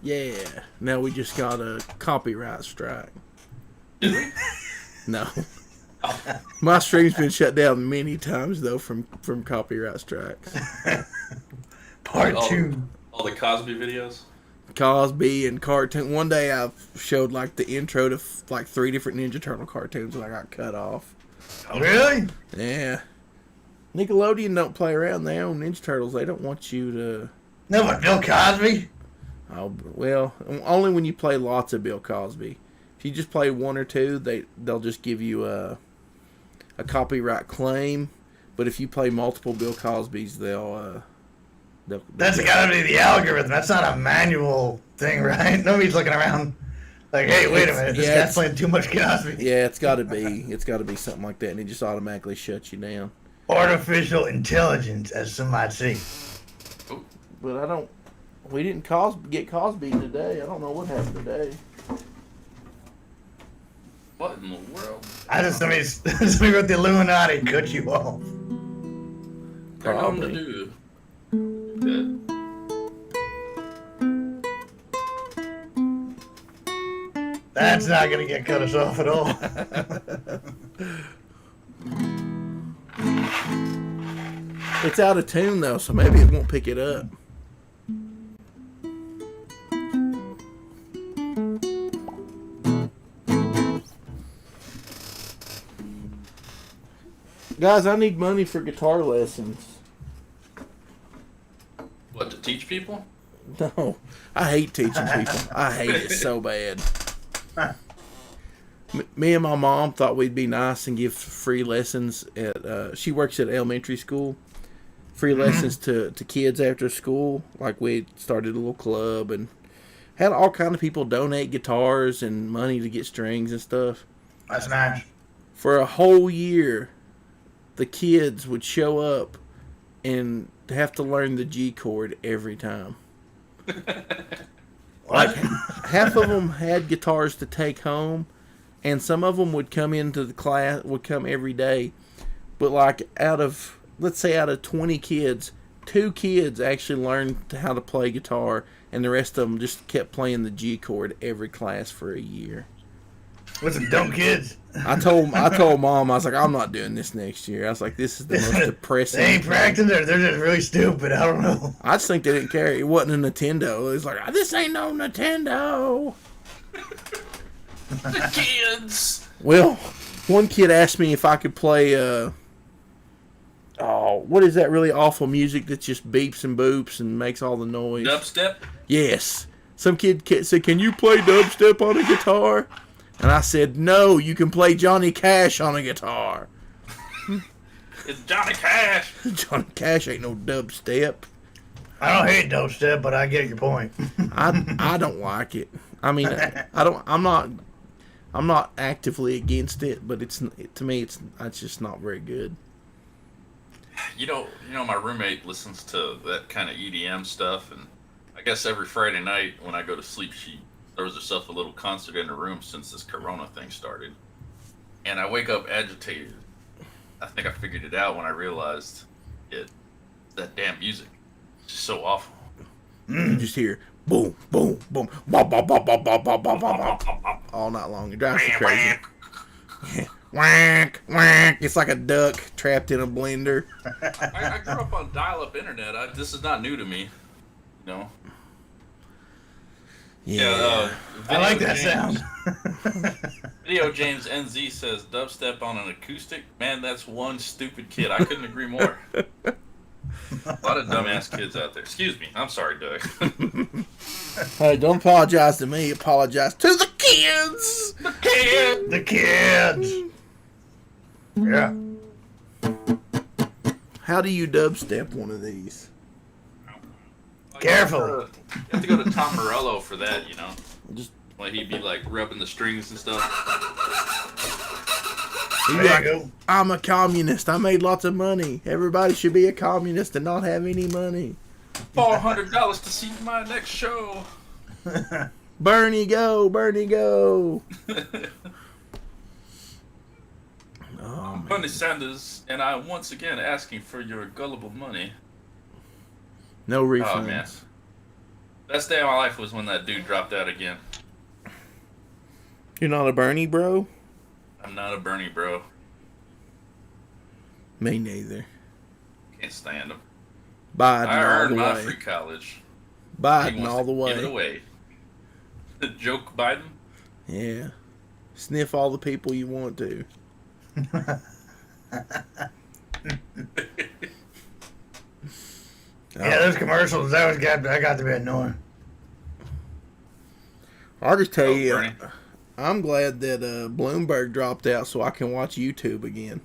Yeah. Now we just got a copyright strike. No. My stream's been shut down many times though from copyright strikes. Part 2. All the Cosby videos. Cosby and cartoon. One day I showed like the intro to like 3 different Ninja Turtle cartoons and I got cut off. Oh, really? Yeah. Nickelodeon don't play around. They own Ninja Turtles. They don't want you to. No, but Bill Cosby? Oh, well, only when you play lots of Bill Cosby. If you just play 1 or 2, they'll just give you a copyright claim. But if you play multiple Bill Cosbys, they'll That's got to be the algorithm. That's not a manual thing, right? Nobody's looking around like, hey, wait a minute, this guy's playing too much Cosby. Yeah, it's got to be. It's got to be something like that, and it just automatically shuts you down. Artificial intelligence, as some might say. But we didn't get Cosby today. I don't know what happened today. What in the world? Somebody wrote the Illuminati and cut you off. They're known to do. That's not going to get cut us off at all. It's out of tune though, so maybe it won't pick it up. Guys, I need money for guitar lessons. What, to teach people? No, I hate teaching people. I hate it so bad. Me and my mom thought we'd be nice and give free lessons at. She works at elementary school. Free lessons to kids after school. Like we started a little club and had all kind of people donate guitars and money to get strings and stuff. That's nice. For a whole year, the kids would show up and have to learn the G chord every time. Like half of them had guitars to take home, and some of them would come into the class, would come every day. But like let's say out of 20 kids, 2 kids actually learned how to play guitar, and the rest of them just kept playing the G chord every class for a year. With some dumb kids. I told Mom, I was like, I'm not doing this next year. I was like, this is the most depressing. They ain't practicing, or they're just really stupid. I don't know. I just think they didn't care. It wasn't a Nintendo. It was like, this ain't no Nintendo. The kids. Well, one kid asked me if I could play, what is that really awful music that just beeps and boops and makes all the noise? Dubstep? Yes. Some kid said, can you play dubstep on a guitar? And I said, no, you can play Johnny Cash on a guitar. It's Johnny Cash. Johnny Cash ain't no dubstep. I don't hate dubstep, but I get your point. I don't like it. I mean, I'm not actively against it, but to me it's just not very good. You know, my roommate listens to that kind of EDM stuff, and I guess every Friday night when I go to sleep, she throws herself a little concert in her room since this Corona thing started. And I wake up agitated. I think I figured it out when I realized that damn music. It's just so awful. You just hear boom, boom, boom, bop, bop, bop, bop, bop, bop, bop, bop, all night long. It drives you crazy. Whack, whack. It's like a duck trapped in a blender. I grew up on dial-up internet. This is not new to me. You know? Yeah. I like that sound. Video James NZ says dubstep on an acoustic. Man, that's one stupid kid. I couldn't agree more. A lot of dumbass kids out there. Excuse me. I'm sorry, Doug. Hey, don't apologize to me. Apologize to the kids. The kids. Yeah. How do you dubstep one of these? Careful. You have to go to Tom Morello for that, you know. Just like he'd be like rubbing the strings and stuff. There you go. I'm a communist. I made lots of money. Everybody should be a communist and not have any money. $400 to see my next show. Bernie, go. Bernie, go. Bernie Sanders, and I'm once again asking for your gullible money. No refunds. Oh man, best day of my life was when that dude dropped out again. You're not a Bernie bro? I'm not a Bernie bro. Me neither. Can't stand him. Biden I all earned the my way. free college. He Biden wants all the to give it way. away. The joke Biden. Yeah. Sniff all the people you want to. Yeah, those commercials, that got to be annoying. I'll just tell you, Bernie. I'm glad that Bloomberg dropped out so I can watch YouTube again.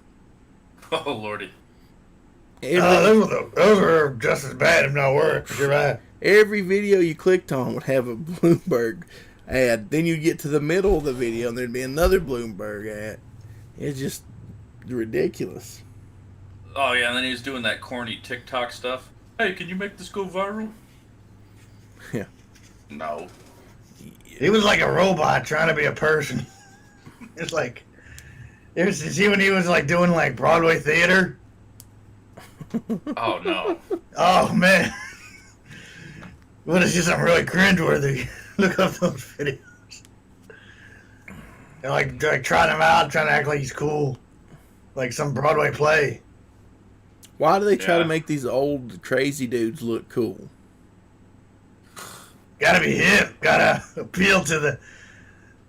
Oh lordy. Those are just as bad, if not worse. You're right. Every video you clicked on would have a Bloomberg ad. Then you'd get to the middle of the video and there'd be another Bloomberg ad. It's just ridiculous. Oh yeah, and then he was doing that corny TikTok stuff. Hey, can you make this go viral? Yeah. No. He was like a robot trying to be a person. It's like, see when he was like doing like Broadway theater? Oh no. Oh man. What is just something really cringeworthy? Look up those videos. They're like trying him out, trying to act like he's cool. Like some Broadway play. Why do they try Yeah. to make these old crazy dudes look cool? Gotta be hip. Gotta appeal to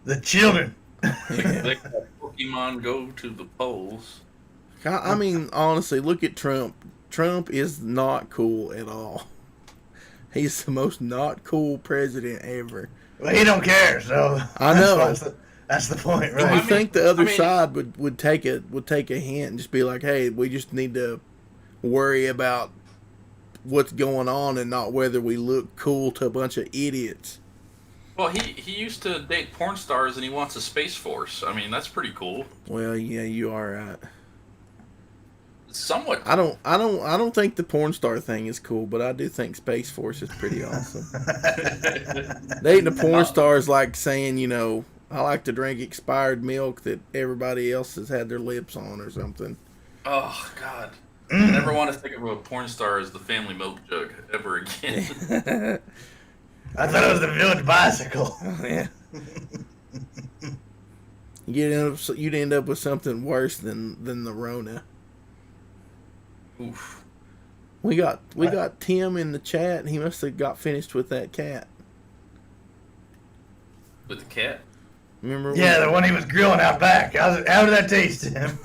the children. They got Pokemon Go to the polls. I mean, honestly, look at Trump. Trump is not cool at all. He's the most not cool president ever. Well, he don't care, so I know. That's the point, You right? would think the other I mean- side would take a hint and just be like, hey, we just need to worry about what's going on and not whether we look cool to a bunch of idiots. Well, he used to date porn stars and he wants a space force. I mean, that's pretty cool. Well, yeah, you are right. Somewhat. I don't think the porn star thing is cool, but I do think Space Force is pretty awesome. Dating a porn star is like saying, you know, I like to drink expired milk that everybody else has had their lips on or something. Oh God. I never want to think of a porn star as the family milk jug ever again. I thought it was the Village Bicycle. Yeah. You'd end up with something worse than the Rona. Oof. We got Tim in the chat, and he must have got finished with that cat. With the cat? Remember? Yeah, the one he was grilling out back. How did that taste to him?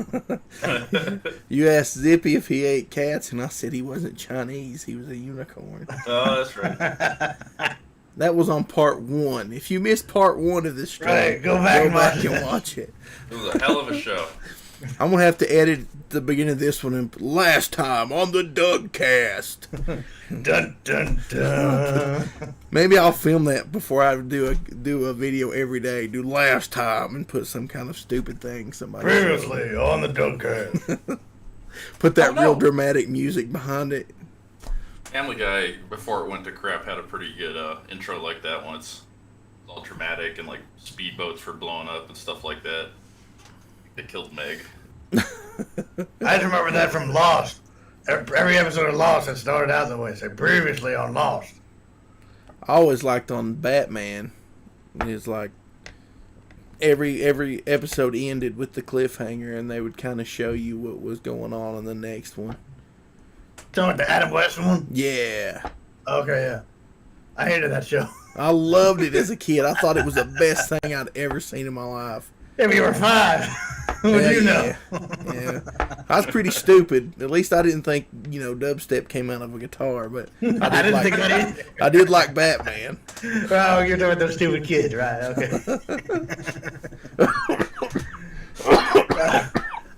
You asked Zippy if he ate cats, and I said he wasn't Chinese. He was a unicorn. Oh, that's right. That was on part 1. If you missed part 1 of this stream, Right, go back and watch it. It was a hell of a show. I'm going to have to edit the beginning of this one in last time on the dUgCaSt. Dun dun dun. Maybe I'll film that before I do a video every day. Do last time and put some kind of stupid thing somebody said. Previously on the dUgCaSt. Put that Oh, no. real dramatic music behind it. Family Guy, before it went to crap, had a pretty good intro like that once. It was all dramatic and like speedboats were blowing up and stuff like that. They killed Meg. I just remember that from Lost. Every episode of Lost that started out that way. Say previously on Lost. I always liked on Batman. It's like every episode ended with the cliffhanger, and they would kind of show you what was going on in the next one. Talking about the Adam West one? Yeah, Okay, yeah. I hated that show. I loved it as a kid. I thought it was the best thing I'd ever seen in my life. Yeah, but you were 5. What Yeah, do you know? Yeah. I was pretty stupid. At least I didn't think, dubstep came out of a guitar, but I didn't think that either. I did like Batman. Oh, you're talking about those stupid kids, right? Okay.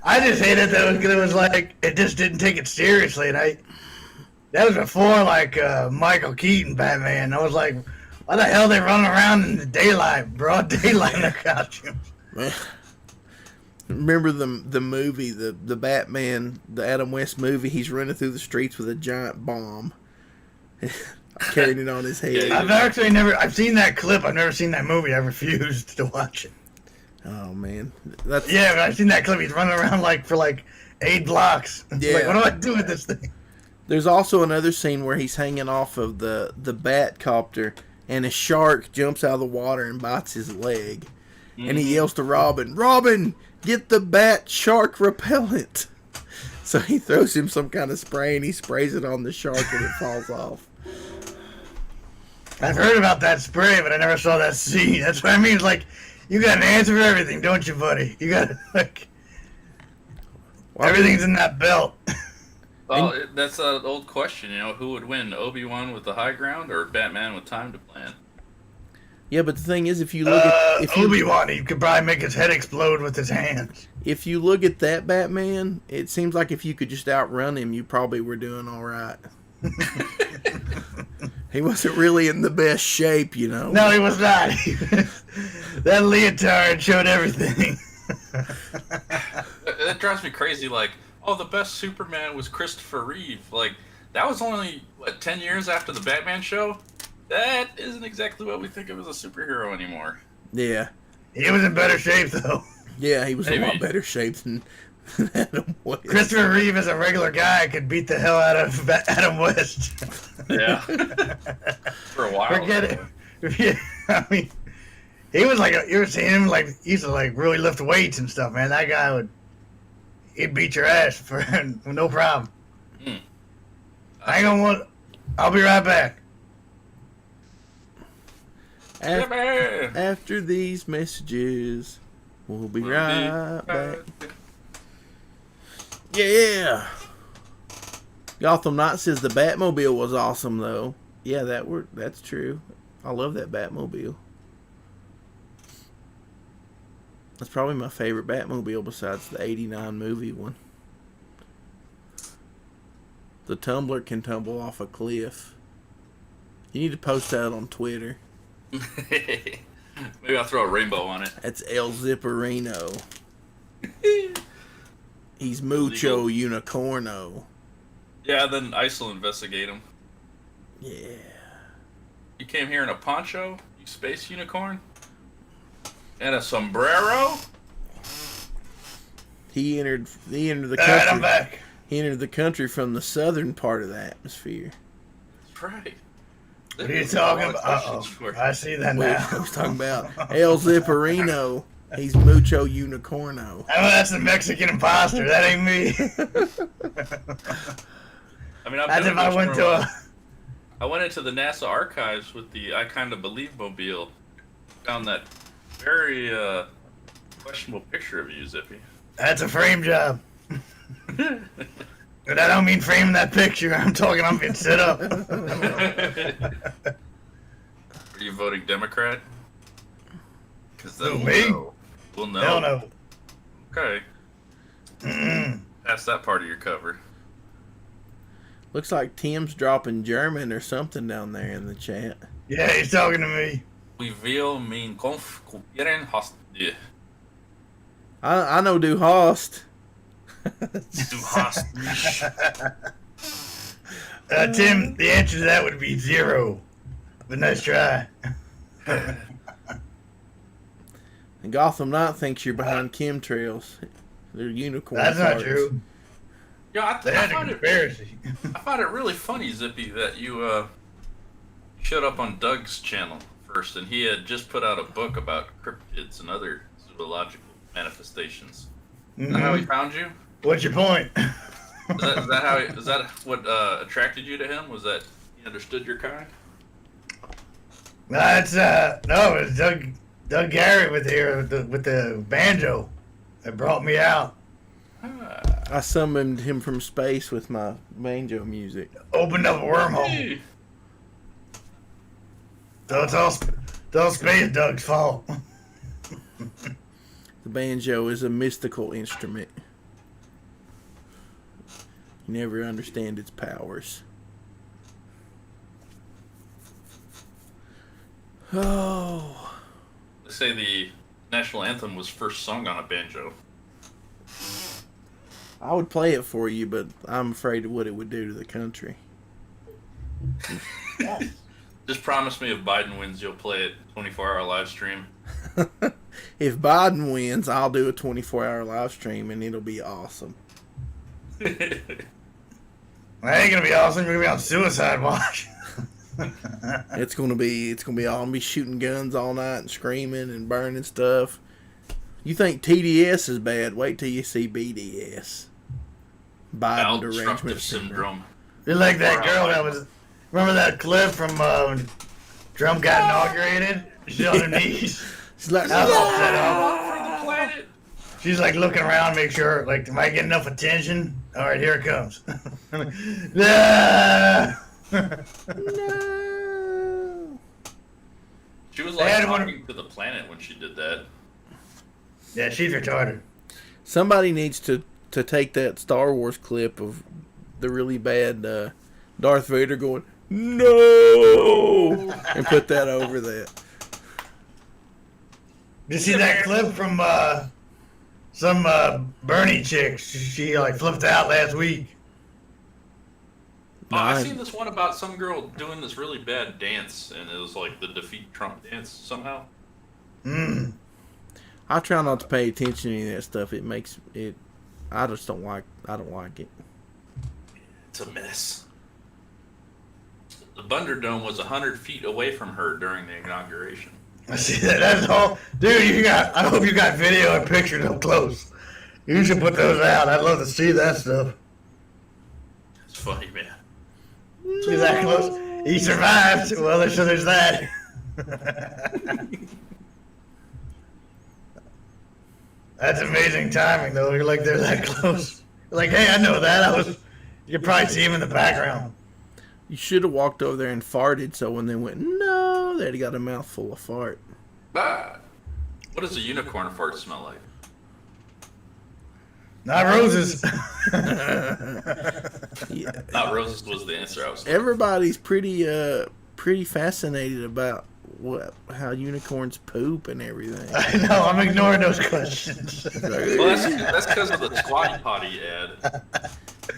I just hated that because it was like it just didn't take it seriously, and that was before like Michael Keaton Batman. I was like, why the hell are they running around in the daylight, broad daylight in their costumes? Remember the movie, the Batman, the Adam West movie? He's running through the streets with a giant bomb, carrying it on his head. Yeah, I've seen that clip. I've never seen that movie. I refused to watch it. Oh man, that's Yeah, but I've seen that clip. He's running around for 8 blocks. It's Yeah. like, what do I do with this thing? There's also another scene where he's hanging off of the bat copter, and a shark jumps out of the water and bites his leg. Mm-hmm. And he yells to Robin, "Robin, get the bat shark repellent." So he throws him some kind of spray, and he sprays it on the shark, and it falls off. I've heard about that spray, but I never saw that scene. That's what I mean. It's like, you got an answer for everything, don't you, buddy? You got, like, everything's in that belt. Well, that's an old question, who would win, Obi-Wan with the high ground or Batman with time to plan? Yeah, but the thing is, if you look at Obi-Wan, he could probably make his head explode with his hands. If you look at that Batman, it seems like if you could just outrun him, you probably were doing all right. He wasn't really in the best shape, No, he was not. That leotard showed everything. That drives me crazy. Like, the best Superman was Christopher Reeve. Like, that was only, 10 years after the Batman show? That isn't exactly what we think of as a superhero anymore. Yeah. He was in better shape, though. Yeah, he was in a lot better shape than Adam West. Christopher Reeve, as a regular guy, could beat the hell out of Adam West. Yeah. For a while. Forget it. Yeah, I mean, he was like, you were seeing him, like, he used to, like, really lift weights and stuff, man. That guy he'd beat your ass for no problem. I'll be right back. After these messages, we'll be right back. Yeah. Gotham Knight says the Batmobile was awesome, though. Yeah, that's true. I love that Batmobile. That's probably my favorite Batmobile besides the '89 movie one. The tumbler can tumble off a cliff. You need to post that on Twitter. Maybe I'll throw a rainbow on it. That's El Zipperino. He's mucho unicorno. Yeah, then ICE will investigate him. Yeah. You came here in a poncho, you space unicorn? And a sombrero? He entered the country. All right, I'm back. He entered the country from the southern part of the atmosphere. That's right. What are you talking about? Uh-oh. I see that now. I was talking about El Zipperino. He's mucho unicorno. Oh, that's the Mexican imposter. That ain't me. I mean, that's if I went into the NASA archives with the I Kinda Believe mobile. Found that very questionable picture of you, Zippy. That's a frame job. But I don't mean framing that picture. I'm being set up. Are you voting Democrat? Because me? We'll know. Hell no. Okay. That's that part of your cover. Looks like Tim's dropping German or something down there in the chat. Yeah, he's talking to me. We will mean kopieren hast du. I know Du Hast. Du hast mich. Tim, the answer to that would be 0. But nice try. And Gotham Knight thinks you're behind chemtrails. They're unicorn That's parts. not true. Yeah, That's a conspiracy. I find it really funny, Zippy, that you showed up on Doug's channel first, and he had just put out a book about cryptids and other zoological manifestations. Is that how he found you? What's your point? Is that what attracted you to him? Was that he understood your kind? That's no, it was Doug Gary with the banjo that brought me out. I summoned him from space with my banjo music. Opened up a wormhole. So it's all Space Doug's fault. The banjo is a mystical instrument. You never understand its powers. Oh. They say the national anthem was first sung on a banjo. I would play it for you, but I'm afraid of what it would do to the country. Just promise me if Biden wins, you'll play it 24-hour live stream. If Biden wins, I'll do a 24-hour live stream, and it'll be awesome. Well, That ain't gonna be awesome. You're gonna be on suicide watch. It's gonna be all gonna be shooting guns all night and screaming and burning stuff. You think TDS is bad? Wait till you see BDS. Biden derangement Obstructive syndrome. You're like that girl that was. Remember that clip from when Trump got inaugurated? She's on her knees. She's like, That was all set up. For the planet. She's like looking around, make sure, like, am I getting enough attention? All right, here it comes. Ah! no. She was like talking to the planet when she did that. Yeah, she's retarded. Somebody needs to take that Star Wars clip of the really bad Darth Vader going, no, and put that over that. Did you see that clip from some Bernie chick? She like flipped out last week. Oh, I seen this one about some girl doing this really bad dance, and it was like the defeat Trump dance somehow. I try not to pay attention to any of that stuff. It makes it. I don't like it. It's a mess. The Thunderdome was 100 feet away from her during the inauguration. I see that. That's all, dude. I hope you got video and pictures up close. You should put those out. I'd love to see that stuff. It's funny, man. See that close? He survived. Well, so there's that. That's amazing timing, though. You're like, they're that close. You're like, hey, I know that. You could probably see him in the background. You should have walked over there and farted, so when they went, no, they'd got a mouthful of fart. Ah. What does a unicorn fart smell like? Not roses. Yeah. Not roses was the answer I was looking. Everybody's pretty fascinated about how unicorns poop and everything. I know. I'm ignoring those questions. Well, that's because of the Squatty Potty ad.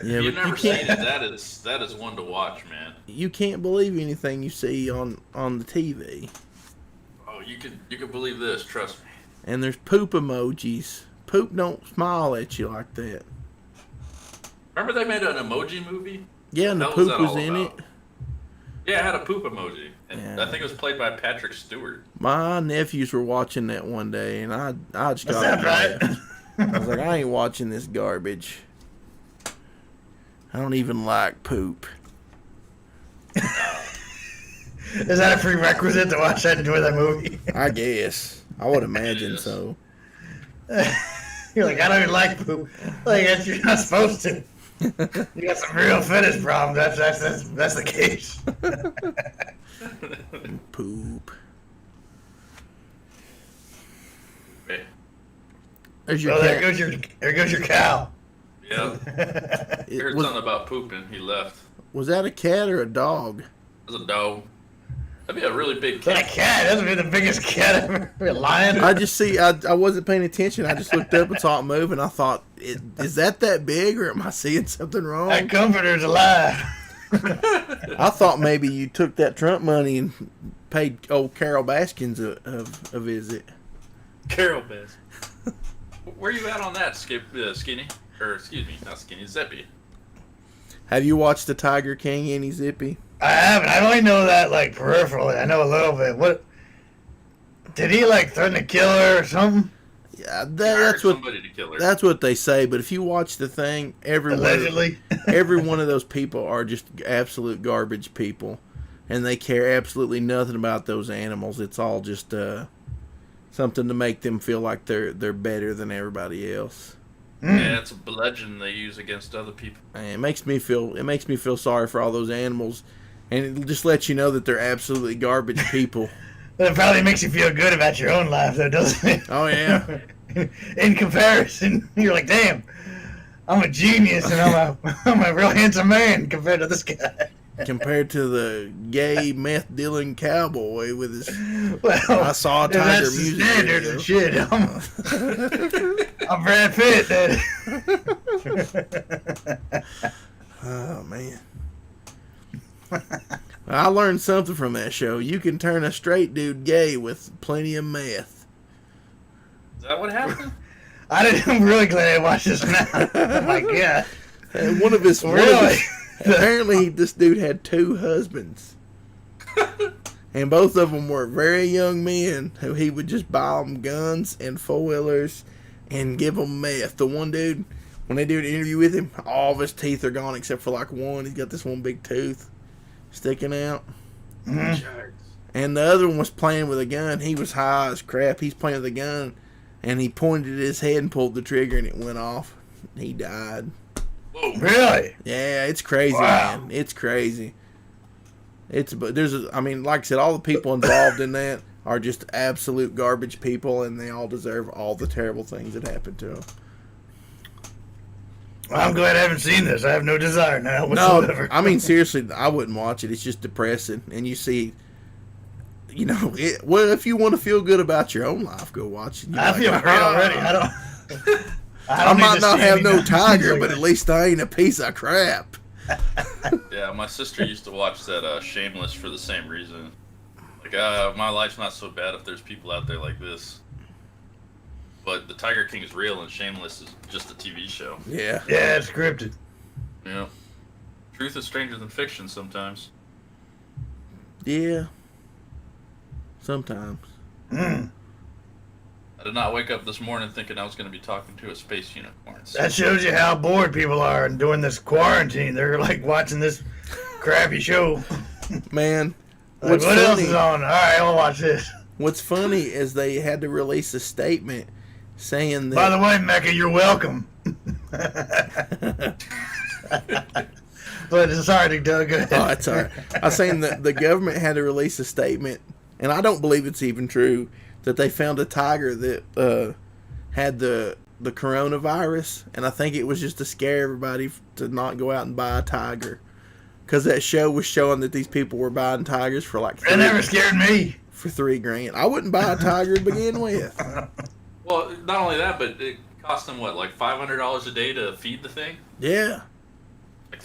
Yeah, You've but never seen it. That is one to watch, man. You can't believe anything you see on the TV. Oh, you can believe this. Trust me. And there's poop emojis. Poop don't smile at you like that. Remember they made an emoji movie? Yeah, and the What poop that was all in it. about? Yeah, it had a poop emoji, and Yeah. I think it was played by Patrick Stewart. My nephews were watching that one day, and I just got That's right. I was like, I ain't watching this garbage. I don't even like poop. Is that a prerequisite to watch that and enjoy that movie? I guess. I would imagine is. so. You're like, I don't even like poop. Like, you're not supposed to. You got some real fetish problems. That's the case. Poop. Okay. There's your Oh, there cat. goes your cow. Yeah. I heard Was, something about pooping. He left. was that a cat or a dog? It was a dog. That'd be a really big That cat. cat, that's be the biggest cat ever. A lion. I just see. I wasn't paying attention. I just looked up and saw it move, and I thought, is that big, or am I seeing something wrong? That comforter's alive. I thought maybe you took that Trump money and paid old Carol Baskins a visit. Carol Bass. Where you at on that, Skinny? Or excuse me, not Skinny, Zippy. Have you watched the Tiger King, any Zippy? I haven't. I only know that like peripherally. I know a little bit. What did he like threaten to kill her or something? Yeah, Hired that's what somebody to kill her. that's what they say. But if you watch the thing, Allegedly. every one of those people are just absolute garbage people, and they care absolutely nothing about those animals. It's all just something to make them feel like they're better than everybody else. Yeah, it's a bludgeon they use against other people. And it makes me feel sorry for all those animals, and it just lets you know that they're absolutely garbage people. It probably makes you feel good about your own life, though, doesn't it? Oh yeah. In comparison, you're like, damn, I'm a genius and I'm a real handsome man compared to this guy. Compared to the gay meth dealing cowboy with his, Well, I saw a if Tiger that's the music standard video. and shit. I'm Brad Pitt. Oh man. I learned something from that show. You can turn a straight dude gay with plenty of meth. Is that what happened? I'm really glad I watched this now. Oh my god. And one of his Really? Apparently, this dude had 2 husbands. And both of them were very young men who he would just buy them guns and 4-wheelers and give them meth. The one dude, when they do an interview with him, all of his teeth are gone except for like one. He's got this one big tooth sticking out. Mhm. And the other one was playing with a gun. He was high as crap. He's playing with a gun, and he pointed at his head and pulled the trigger, and it went off. He died. Whoa. Really? Yeah, it's crazy, Wow. man. It's crazy. I mean, like I said, all the people involved in that are just absolute garbage people, and they all deserve all the terrible things that happened to them. Well, I'm glad I haven't seen this. I have no desire now No, whatsoever. I mean, seriously, I wouldn't watch it. It's just depressing, and you see, well, if you want to feel good about your own life, go watch it. You're I like, feel great already. I don't I need might to not see have any no nonsense tiger, like but that. at least I ain't a piece of crap. Yeah, my sister used to watch that Shameless for the same reason. Like, my life's not so bad if there's people out there like this. But the Tiger King is real, and Shameless is just a TV show. Yeah. Yeah, it's scripted. Yeah. Truth is stranger than fiction sometimes. Yeah. Sometimes. Mm. I did not wake up this morning thinking I was going to be talking to a space unicorn. That shows you how bored people are during this quarantine. They're like watching this crappy show. Man, Like, what else is on? All right, I'll watch this. What's funny is they had to release a statement saying that. By the way, Mecca, you're welcome. But sorry, Doug. Oh, that's all right. I was saying that the government had to release a statement, and I don't believe it's even true, that they found a tiger that had the coronavirus, and I think it was just to scare everybody to not go out and buy a tiger. Because that show was showing that these people were buying tigers for like That never scared me. for $3,000. I wouldn't buy a tiger to begin with. Well, not only that, but it cost them, what, like $500 a day to feed the thing? Yeah. Like,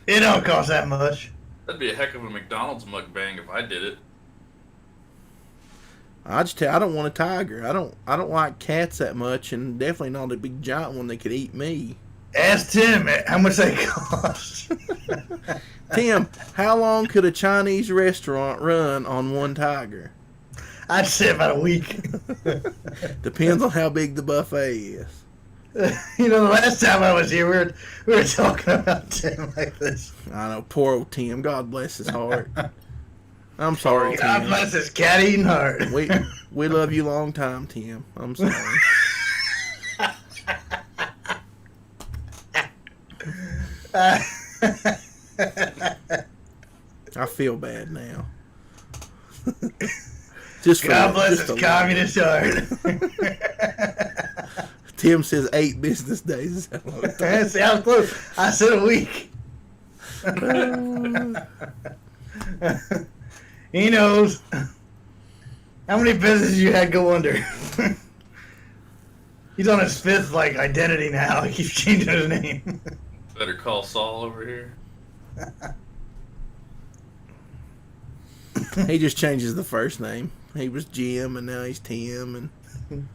It don't cost that much. that'd be a heck of a McDonald's mukbang if I did it. I just tell you, I don't want a tiger. I don't like cats that much, and definitely not a big giant one that could eat me. Ask Tim how much they cost. Tim, how long could a Chinese restaurant run on one tiger? I'd say about a week. Depends on how big the buffet is. You know, the last time I was here, we were talking about Tim like this. I know, poor old Tim. God bless his heart. I'm sorry, God Tim. bless his cat-eating heart. We love you long time, Tim. I'm sorry. I feel bad now. Just for God bless just his a communist heart. Tim says 8 business days. Is how long it takes. See, I was close. I said a week. He knows. How many businesses you had go under? He's on his 5th identity now. He keeps changing his name. Better call Saul over here. He just changes the first name. He was Jim, and now he's Tim, and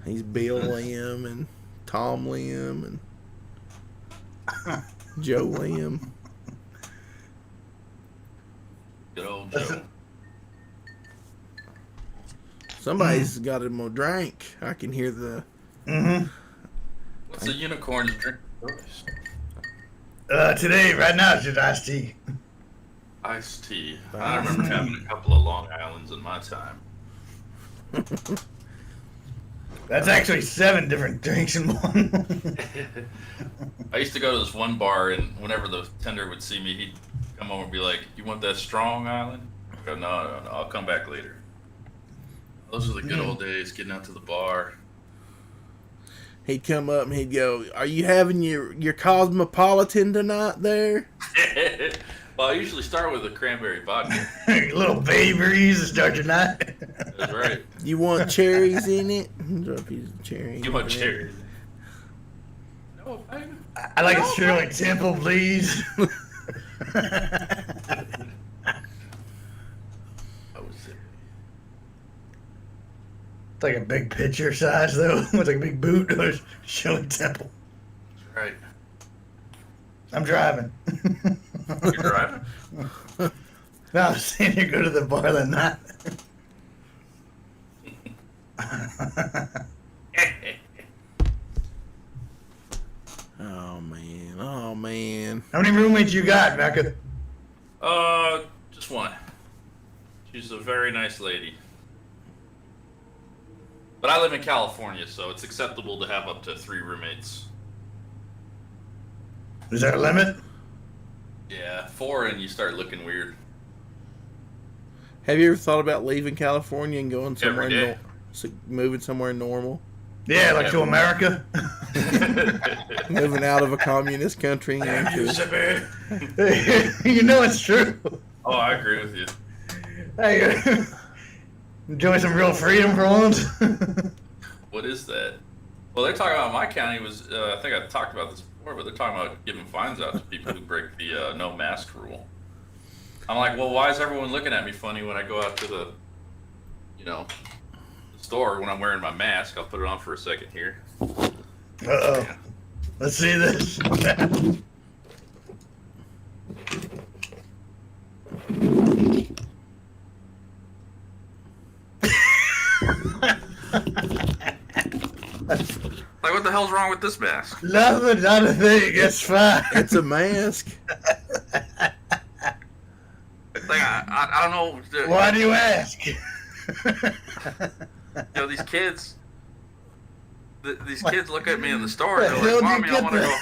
he's Bill Lim, and Tom Lim, and Joe Lim. Good old Joe. Somebody's got him a drink. I can hear the. Mm-hmm. What's the unicorn's drink? Today, right now, it's just iced tea. Iced tea. I remember having a couple of Long Islands in my time. That's actually 7 different drinks in one. I used to go to this one bar, and whenever the tender would see me, he'd come over and be like, "You want that Strong Island?" I go, no, I'll come back later. Those are the good old days, getting out to the bar. He'd come up and he'd go, "Are you having your cosmopolitan tonight there?" Well, I usually start with a cranberry vodka. Little babies to start your night. That's right. You want cherries in it? Drop a piece of cherry. You want cherries? No, baby. I like a Shirley Temple, please. Oh, shit. It's like a big picture size, though. It's like a big boot or Shirley Temple. That's right. I'm driving. You driving? No, I'm saying you go to the bar that night. Oh man. Oh man. How many roommates you got, Becca? Just one. She's a very nice lady. But I live in California, so it's acceptable to have up to 3 roommates. Is there a limit? Yeah, 4 and you start looking weird. Have you ever thought about leaving California and going somewhere, Every day. moving somewhere normal, Yeah, like to America. moving out of a communist country and into You know it's true. Oh, I agree with you. Hey, enjoy some real freedom for once. What is that? Well, they're talking about my county was, I think I've talked about this before, but they're talking about giving fines out to people who break the no mask rule. I'm like, well, why is everyone looking at me funny when I go out to the, the store when I'm wearing my mask? I'll put it on for a second here. Uh-oh. Let's see this. Like, what the hell's wrong with this mask? Nothing, not a thing. It's fine. It's a mask. Like, I don't know. Why do you ask? These kids. These kids look at me in the store and the they're like, hell did "Mommy, you I get want to that?"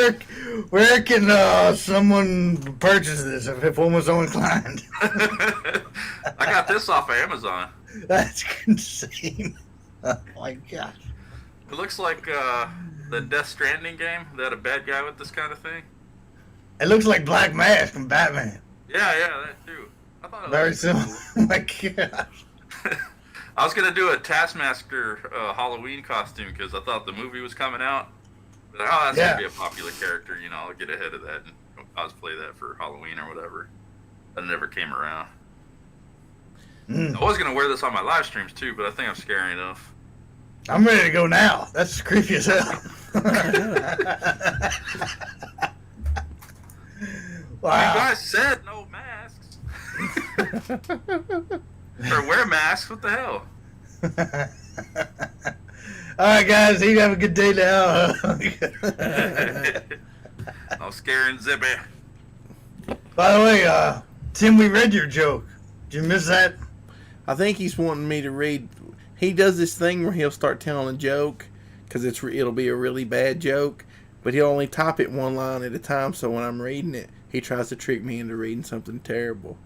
go home," Where can someone purchase this if one was so inclined? I got this off of Amazon. That's insane. Oh my gosh. It looks like the Death Stranding game. They had a bad guy with this kind of thing. It looks like Black Mask from Batman. Yeah, that too. I thought it Very was similar. cool. Oh my gosh. I was gonna do a Taskmaster Halloween costume because I thought the movie was coming out. But, that's Yeah. gonna be a popular character, I'll get ahead of that and cosplay that for Halloween or whatever. That never came around. I was gonna wear this on my live streams too, but I think I'm scary enough. I'm ready to go now. That's creepy as hell. Wow. You guys said no masks. Or wear masks. What the hell? All right, guys. You have a good day now. I'm scaring Zippy. By the way, Tim, we read your joke. Did you miss that? I think he's wanting me to read. He does this thing where he'll start telling a joke because it'll be a really bad joke, but he'll only type it one line at a time. So when I'm reading it, he tries to trick me into reading something terrible.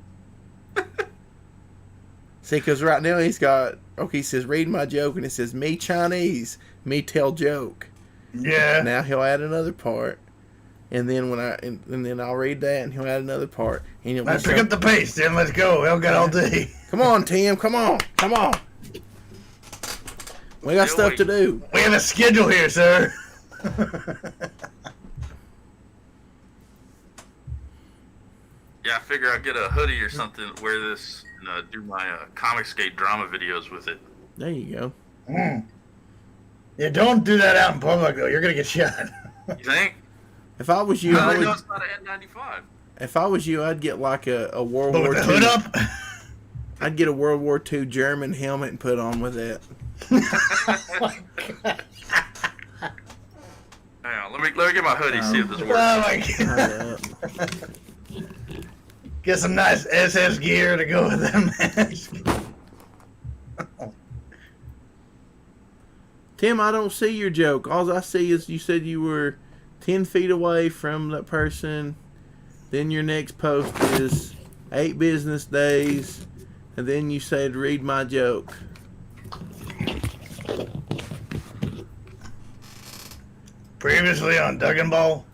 See, because right now he says, read my joke, and it says, me Chinese, me tell joke. Yeah. Now he'll add another part, and then and then I'll read that, and he'll add another part, and he'll Let's pick up the pace, Tim. Let's go. We don't got all day. Come on, Tim. Come on. We got stuff to do. We have a schedule here, sir. Yeah, I figure I'll get a hoodie or something, wear this, and do my comic skate drama videos with it. There you go. Yeah, don't do that out in public, though. You're going to get shot. You think? If I was you, How do I know it's not an N95? if I was you, I'd get like a World But War with the II. hood up? I'd get a World War II German helmet and put on with it. Hang on, let me get my hoodie, see if this works. Oh, my God. Get some nice SS gear to go with them mask. Tim, I don't see your joke. All I see is you said you were 10 feet away from that person. Then your next post is 8 business days. And then you said, read my joke. Previously on Doug and Ball.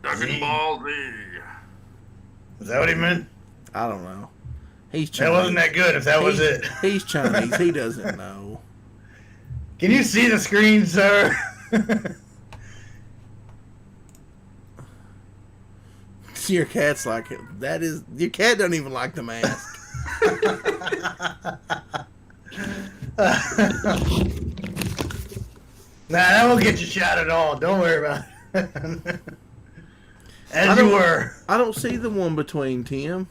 Duck and Ball Z. Is that what he meant? I don't know. He's That Chinese. wasn't that good if that was it. He's Chinese. He doesn't know. Can you see the screen, sir? Your cat's like, that is, your cat doesn't even like the mask. Nah, that won't get you shot at all. Don't worry about it. As you were. I don't see the one between, Tim.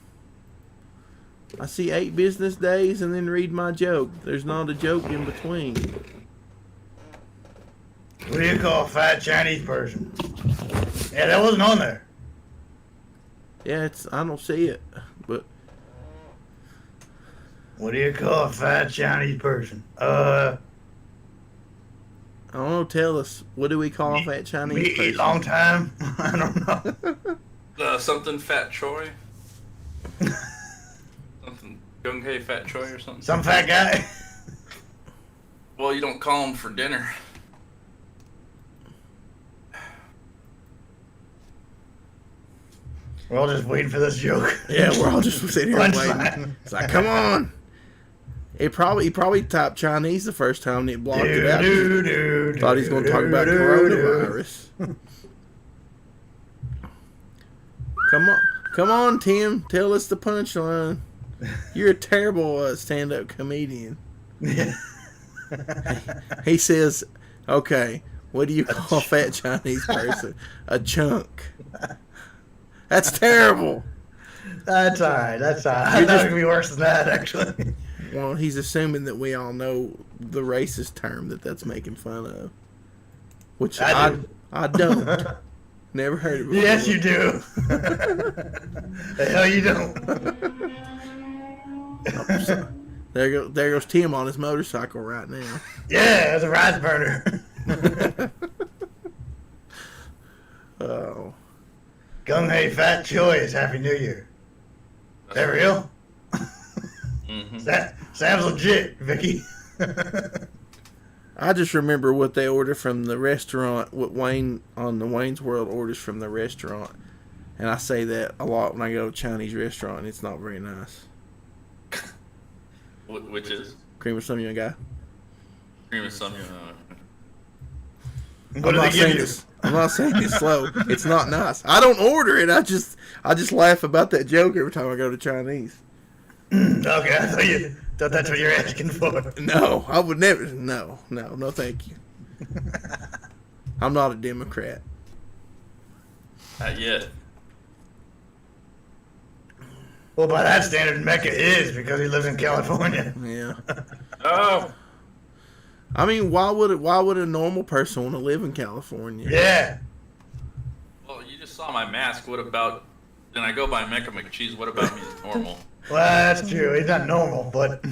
I see 8 business days and then read my joke. There's not a joke in between. What do you call a fat Chinese person? Yeah, that wasn't on there. Yeah, I don't see it, but What do you call a fat Chinese person? I don't know. Tell us, what do we call a fat Chinese Me person? long time. I don't know. Something Fat Choi. Something dUgCaSt Fat Choi or something. Some fat guy. Well, you don't call him for dinner. We're all just waiting for this joke. Yeah, we're all just sitting here waiting. Punchline. It's like, come on. He probably typed Chinese the first time and it blocked it out. Thought he was going to talk about coronavirus. Come on, Tim. Tell us the punchline. You're a terrible stand-up comedian. He says, okay, what do you call a fat Chinese person? A chunk. That's terrible. That's alright. That's alright. I thought it could be worse than that, actually. Well, he's assuming that we all know the racist term that's making fun of. Which I don't. Never heard of it before. Yes, you do. The hell you don't. There goes Tim on his motorcycle right now. Yeah, it's a rise burner. Oh. Gung-Hei Fat Choice, Happy New Year. Is that real? Mm-hmm. Sounds legit, Vicky. I just remember what they order from the restaurant, what Wayne on the Wayne's World orders from the restaurant. And I say that a lot when I go to a Chinese restaurant, and it's not very nice. Which is? Cream of some young guy. Cream of some. What do they give you? I'm not saying it's slow. It's not nice. I don't order it. I just laugh about that joke every time I go to Chinese. Okay, I thought that's what you're asking for. No, I would never. No, thank you. I'm not a Democrat. Not yet. Well, by that standard, Mecca is because he lives in California. Yeah. Oh. I mean, why would a normal person want to live in California? Yeah. Well, you just saw my mask. What about? Then I go by Mecca McCheese. What about me is normal? Well, that's true. He's not normal, but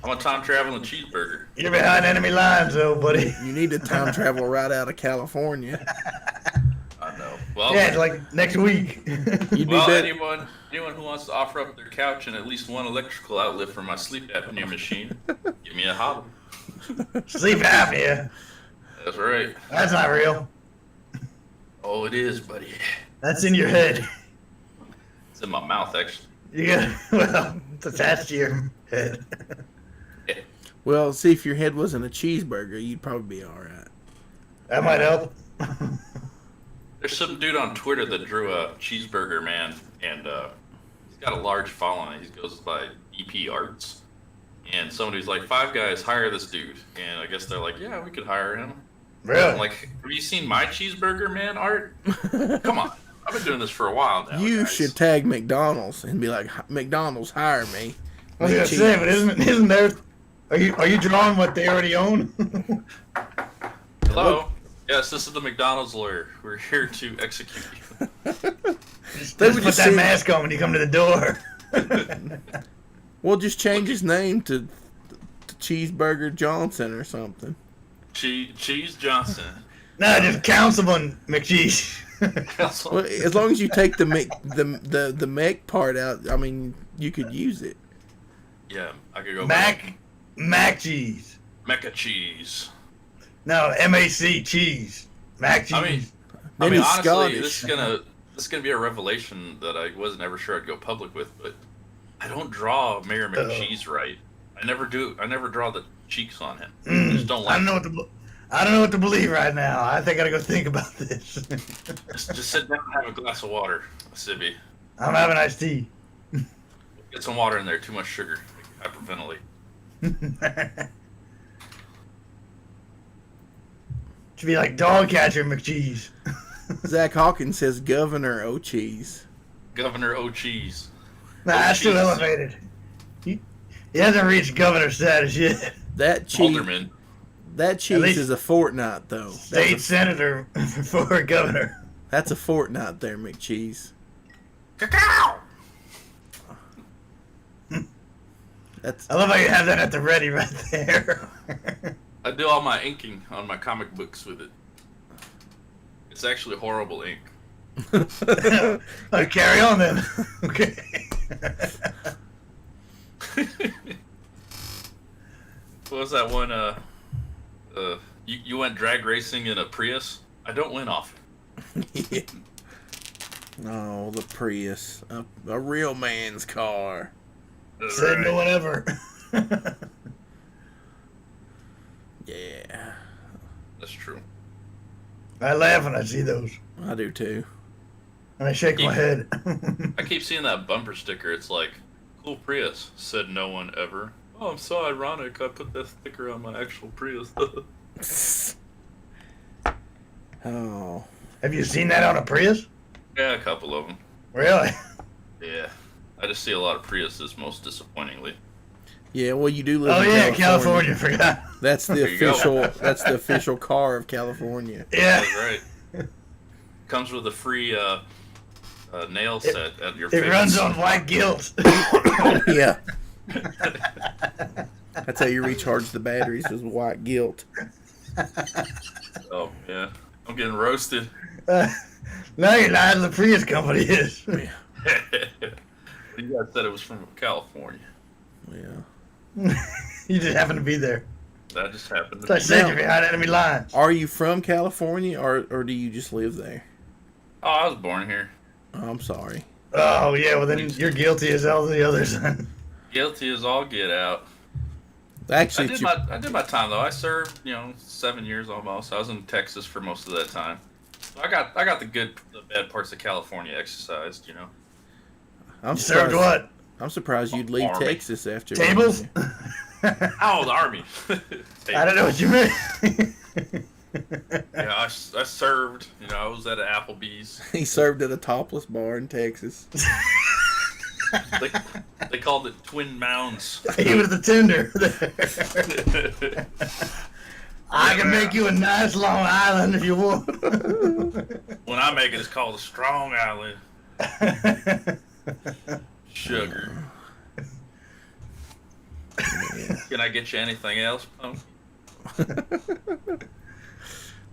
I'm a time traveling cheeseburger. you're behind enemy lines, though, buddy. You need to time travel right out of California. I know. Well, Yeah, it's like next week. You'd be well, better. anyone who wants to offer up their couch and at least one electrical outlet for my sleep apnea machine, give me a holler. Sleep apnea. That's right. That's not real. Oh, it is, buddy. That's in your head. It's in my mouth, actually. You got well, it's attached to your head. Well, see, if your head wasn't a cheeseburger, you'd probably be all right. That might help. There's some dude on Twitter that drew a cheeseburger man, and he's got a large following. He goes by EP Arts. And somebody's like, 5 guys, hire this dude. And I guess they're like, yeah, we could hire him. Really? I'm like, have you seen my cheeseburger man art? Come on. I've been doing this for a while now. You guys. should tag McDonald's and be like, McDonald's, hire me. I was Make gonna cheese. say, but isn't there? Are you drawing what they already own? Hello? Yes, this is the McDonald's lawyer. We're here to execute you. Just would put just that say- mask on when you come to the door. Well, just change his name to Cheeseburger Johnson or something. Cheese Johnson. No, just Councilman McCheese. Well, as long as you take the mech part out, I mean, you could use it. Yeah, I could go Mac cheese. Mecca cheese. No, MAC cheese. Mac cheese. I Then mean, he's honestly, Scottish. this is gonna be a revelation that I wasn't ever sure I'd go public with, but I don't draw Mayor McCheese right. I never do. I never draw the cheeks on him. I just don't like. I don't know what to believe right now. I think I gotta go think about this. Just sit down and have a glass of water, Sibby. I'm having iced tea. Get some water in there. Too much sugar. Hyperventilate. Should be like dog catcher McCheese. Zach Hawkins says Governor O'Cheese. Governor O'Cheese. Nah, that's too elevated. He hasn't reached governor status yet. That cheese. Alderman. That cheese is a fortnight, though. State senator for governor. That's a fortnight there, McCheese. Cacao! I love how you have that at the ready right there. I do all my inking on my comic books with it. It's actually horrible ink. Carry on then. Okay. What was that one? You went drag racing in a Prius? I don't win often. Yeah. Oh, the Prius. A real man's car. Said no one ever. Yeah. That's true. I laugh when I see those. I do too. And I shake my head. I keep seeing that bumper sticker. It's like, cool Prius, said no one ever. Oh, I'm so ironic. I put that sticker on my actual Prius. Oh. Have you seen that on a Prius? Yeah, a couple of them. Really? Yeah. I just see a lot of Priuses, most disappointingly. Yeah, well, you do live Oh in yeah, California. Forgot. That's the There you go. official. That's the official car of California. Yeah. That's right. Comes with a free nail set at your It favorite runs store. on white guilt. Yeah. That's how you recharge the batteries, is white guilt. Oh, yeah. I'm getting roasted. No, you're not. The Prius company is. Yeah. You guys said it was from California. Yeah. You just happen to be there. That just happened to So I me. said you're behind enemy lines. Are you from California, or do you just live there? Oh, I was born here. Oh, I'm sorry. Oh yeah, well then you're guilty as all the others. Guilty as all get out. Actually, I did my time though. I served, 7 years almost. I was in Texas for most of that time. So I got the bad parts of California exercised. I'm You served surprised, what? I'm surprised you'd leave Army. Texas after Tables? Oh, the army. I don't know what you meant. Yeah, I served. I was at an Applebee's. He served at a topless bar in Texas. They called it Twin Mounds. He was the tender. I can make you a nice Long Island if you want. When I make it, it's called a Strong Island. Sugar. Can I get you anything else, punk?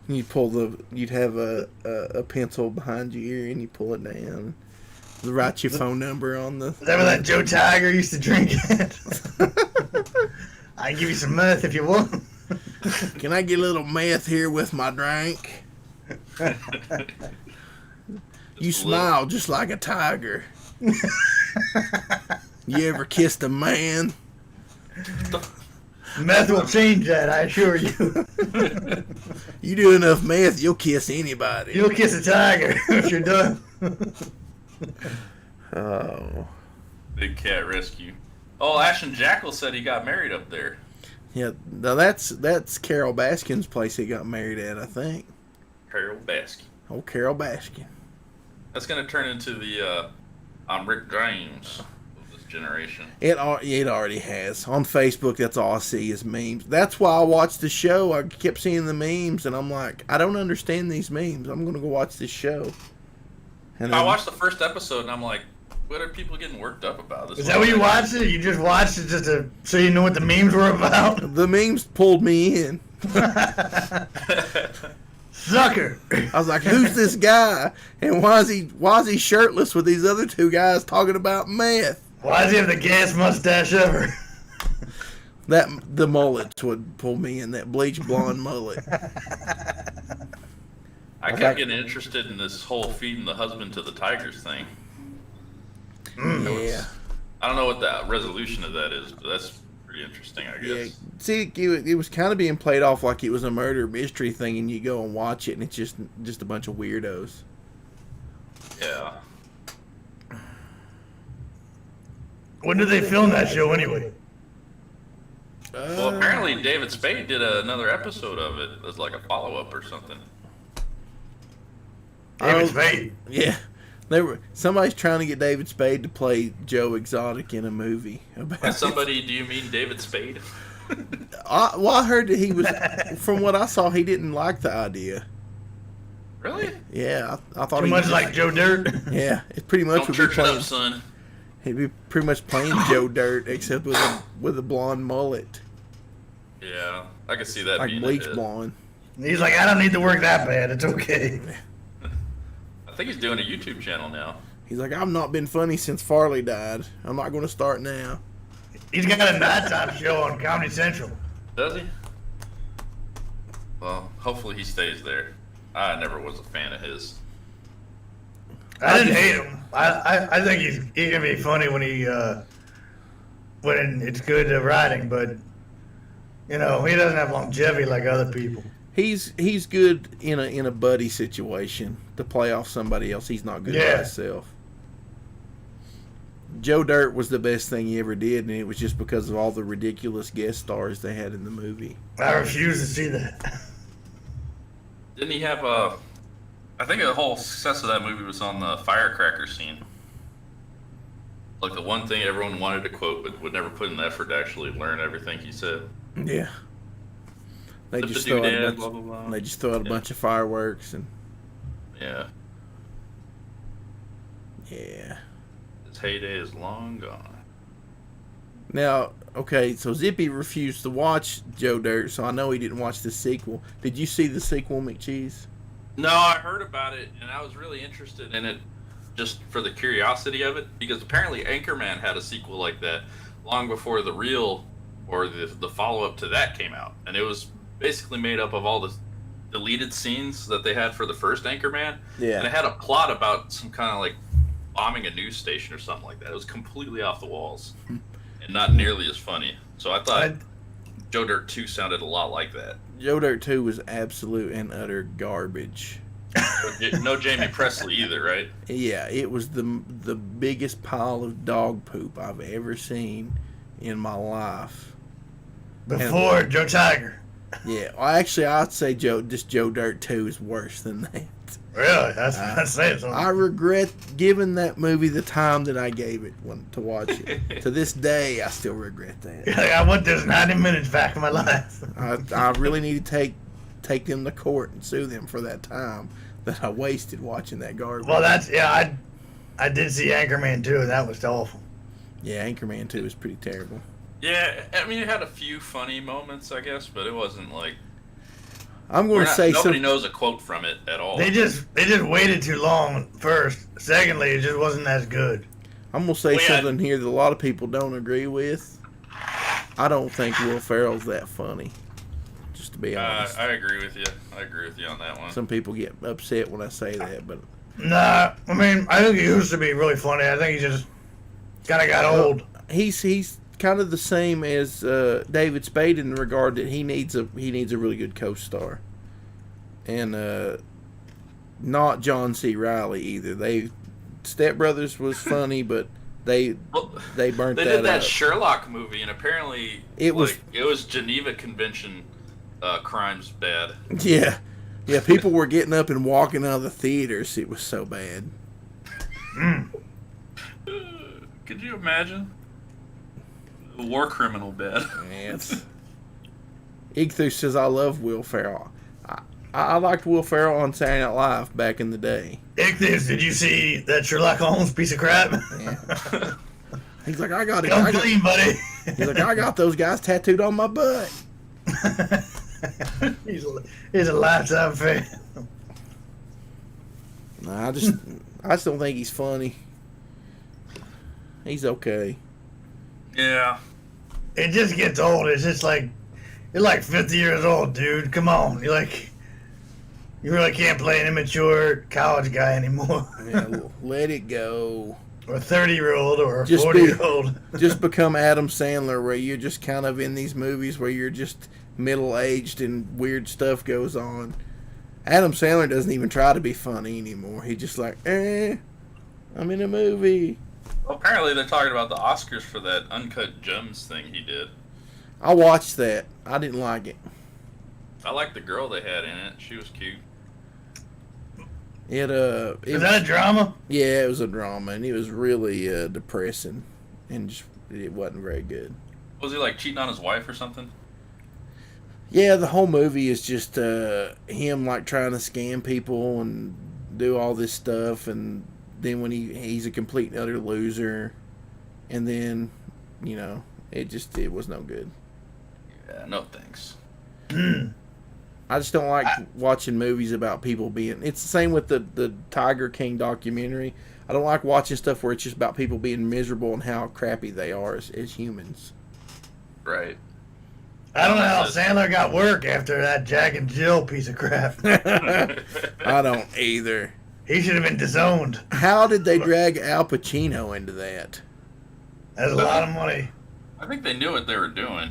You'd have a pencil behind your ear and you pull it down. Write your phone number on the. Is that where that Joe Tiger used to drink it? I can give you some meth if you want. Can I get a little meth here with my drink? You smile just like a tiger. You ever kissed a man? Meth will change that, I assure you. You do enough meth, you'll kiss anybody. You'll kiss a tiger if you're done. Oh. Big Cat Rescue. Oh, Ashton Jackal said he got married up there. Yeah, now that's Carol Baskin's place he got married at, I think. Carol Baskin. Oh, Carol Baskin. That's going to turn into the I'm Rick James of this generation. It already has. On Facebook, that's all I see is memes. That's why I watched the show. I kept seeing the memes, and I'm like, I don't understand these memes. I'm going to go watch this show. And I watched the first episode, and I'm like, what are people getting worked up about? This Is that what you watched it? You just watched it so you knew what the memes were about? the memes pulled me in. Sucker. I was like, who's this guy? And why is he shirtless with these other two guys talking about meth? Why does he have the gas mustache ever? The mullets would pull me in, that bleach blonde mullet. I kept getting interested in this whole feeding the husband to the tigers thing. Yeah. I don't know what the resolution of that is, but that's pretty interesting, I Yeah. guess. See, it was kind of being played off like it was a murder mystery thing, and you go and watch it, and it's just a bunch of weirdos. Yeah. When did they film that show anyway? Well, apparently David Spade did another episode of it as like a follow-up or something. I don't know. I don't know what that resolution of that is, but that's pretty interesting, I guess. Yeah. When did they film that show anyway? Well, apparently David Spade did another episode of it as like a follow-up or something. David Spade. Yeah. Somebody's trying to get David Spade to play Joe Exotic in a movie. By somebody, do you mean David Spade? I heard that he was, from what I saw, he didn't like the idea. Really? Yeah, I thought Too much like Joe Dirt. Yeah, it pretty much Don't would church be playing. up, son. He'd be pretty much playing Joe Dirt, except with a blonde mullet, Yeah, I can see that like being bleach a hit. blonde. He's like, I don't need to work that bad. It's okay. I think he's doing a YouTube channel now. He's like, I've not been funny since Farley died. I'm not going to start now. He's got a nighttime show on Comedy Central. Does he? Well, hopefully he stays there. I never was a fan of his. I didn't hate him. I think he can be funny when it's good writing, but he doesn't have longevity like other people. He's good in a buddy situation to play off somebody else. He's not good by himself. Joe Dirt was the best thing he ever did, and it was just because of all the ridiculous guest stars they had in the movie. I refuse to see that. Didn't he have a... I think the whole success of that movie was on the firecracker scene. Like the one thing everyone wanted to quote, but would never put in the effort to actually learn everything he said. Yeah. They just throw out a bunch of fireworks and... Yeah. Yeah. His heyday is long gone. Now, okay, so Zippy refused to watch Joe Dirt, so I know he didn't watch the sequel. Did you see the sequel, McCheese? No, I heard about it, and I was really interested in it just for the curiosity of it, because apparently Anchorman had a sequel like that long before the real, or the follow-up to that came out. And it was basically made up of all the deleted scenes that they had for the first Anchorman. Yeah. And it had a plot about some kind of like bombing a news station or something like that. It was completely off the walls and not nearly as funny. So I thought Joe Dirt 2 sounded a lot like that. Joe Dirt 2 was absolute and utter garbage. No Jamie Presley either, right? Yeah, it was the biggest pile of dog poop I've ever seen in my life. Before Joe Tiger. Yeah, well, actually, I'd say Joe Dirt 2 is worse than that. Really? That's saying something. I regret giving that movie the time that I gave it to watch it. To this day, I still regret that. I want those 90 minutes back in my life. I really need to take them to court and sue them for that time that I wasted watching that garbage. Well, I did see Anchorman 2, and that was awful. Yeah, Anchorman 2 is pretty terrible. Yeah, I mean, it had a few funny moments, I guess, but it wasn't like... I'm going to say nobody knows a quote from it at all. They just waited too long, first. Secondly, it just wasn't as good. I'm going to say something here that a lot of people don't agree with. I don't think Will Ferrell's that funny, just to be honest. I agree with you. I agree with you on that one. Some people get upset when I say that, but... Nah, I mean, I think he used to be really funny. I think he just kind of got old. He's kind of the same as David Spade in the regard that he needs a really good co-star, and not John C. Reilly either. Step Brothers was funny, but they burnt they that did that up. Sherlock movie, and apparently it was Geneva Convention crimes bad. Yeah, people were getting up and walking out of the theaters. It was so bad. Could you imagine? A war criminal bad. Yes. Igthu says, I love Will Ferrell. I liked Will Ferrell on Saturday Night Live back in the day. Igthus, did you see that Sherlock Holmes piece of crap? Yeah. He's like, I got it. Come clean, buddy. He's like, I got those guys tattooed on my butt. he's a lifetime fan. Nah, I just don't think he's funny. He's okay. Yeah. It just gets old. It's just like, you're like 50 years old, dude. Come on. You really can't play an immature college guy anymore. Yeah, let it go. Or a 30-year-old or a 40-year-old. Just become Adam Sandler, where you're just kind of in these movies where you're just middle-aged and weird stuff goes on. Adam Sandler doesn't even try to be funny anymore. He's just like, I'm in a movie. Well, apparently they're talking about the Oscars for that Uncut Gems thing he did. I watched that. I didn't like it. I liked the girl they had in it. She was cute. It Is that a drama? Yeah, it was a drama, and it was really depressing, and just it wasn't very good. Was he like cheating on his wife or something? Yeah, the whole movie is just him like trying to scam people and do all this stuff, and then when he's a complete and utter loser, and then it was no good. Yeah, no thanks. I just don't like watching movies about people being. It's the same with the Tiger King documentary. I don't like watching stuff where it's just about people being miserable and how crappy they are as humans. Right. I don't know how Sandler got work after that Jack and Jill piece of crap. I don't either. He should have been disowned. How did they drag Al Pacino into that? That's a lot of money. I think they knew what they were doing.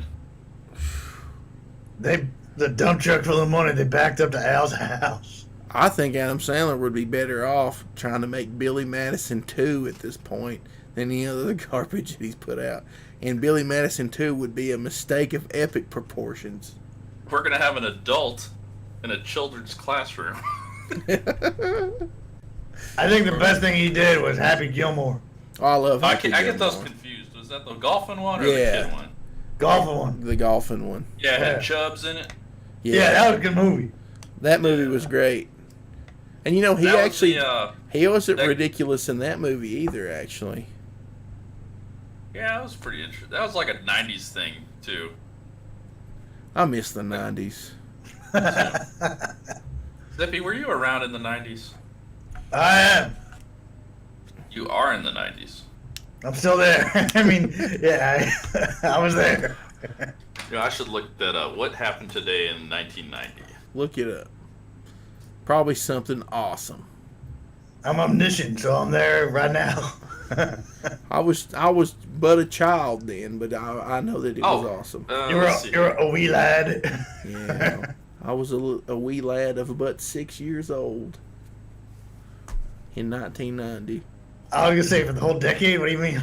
The dump truck full of money, they backed up to Al's house. I think Adam Sandler would be better off trying to make Billy Madison 2 at this point than any other garbage that he's put out. And Billy Madison 2 would be a mistake of epic proportions. We're going to have an adult in a children's classroom. I think the best thing he did was Happy Gilmore. Oh, I love I Happy get those Gilmore. confused. Was that the golfing one or Yeah. the kid one? Golfing one. The golfing one. Yeah, it Yeah. had Chubbs in it. Yeah, that was a good movie. That movie was great. And he That was actually the, he wasn't that- ridiculous in that movie either. Actually, yeah, that was pretty interesting. That was like a 90s thing, too. I miss the '90s. Zippy, were you around in the 90s? I am. You are in the 90s. I'm still there. I mean, yeah, I was there. You know, I should look that up. What happened today in 1990? Look it up. Probably something awesome. I'm omniscient, so I'm there right now. I was but a child then, but I know that it was awesome. You're a wee lad. Yeah, I was a wee lad of about 6 years old in 1990. I was gonna say for the whole decade. What do you mean?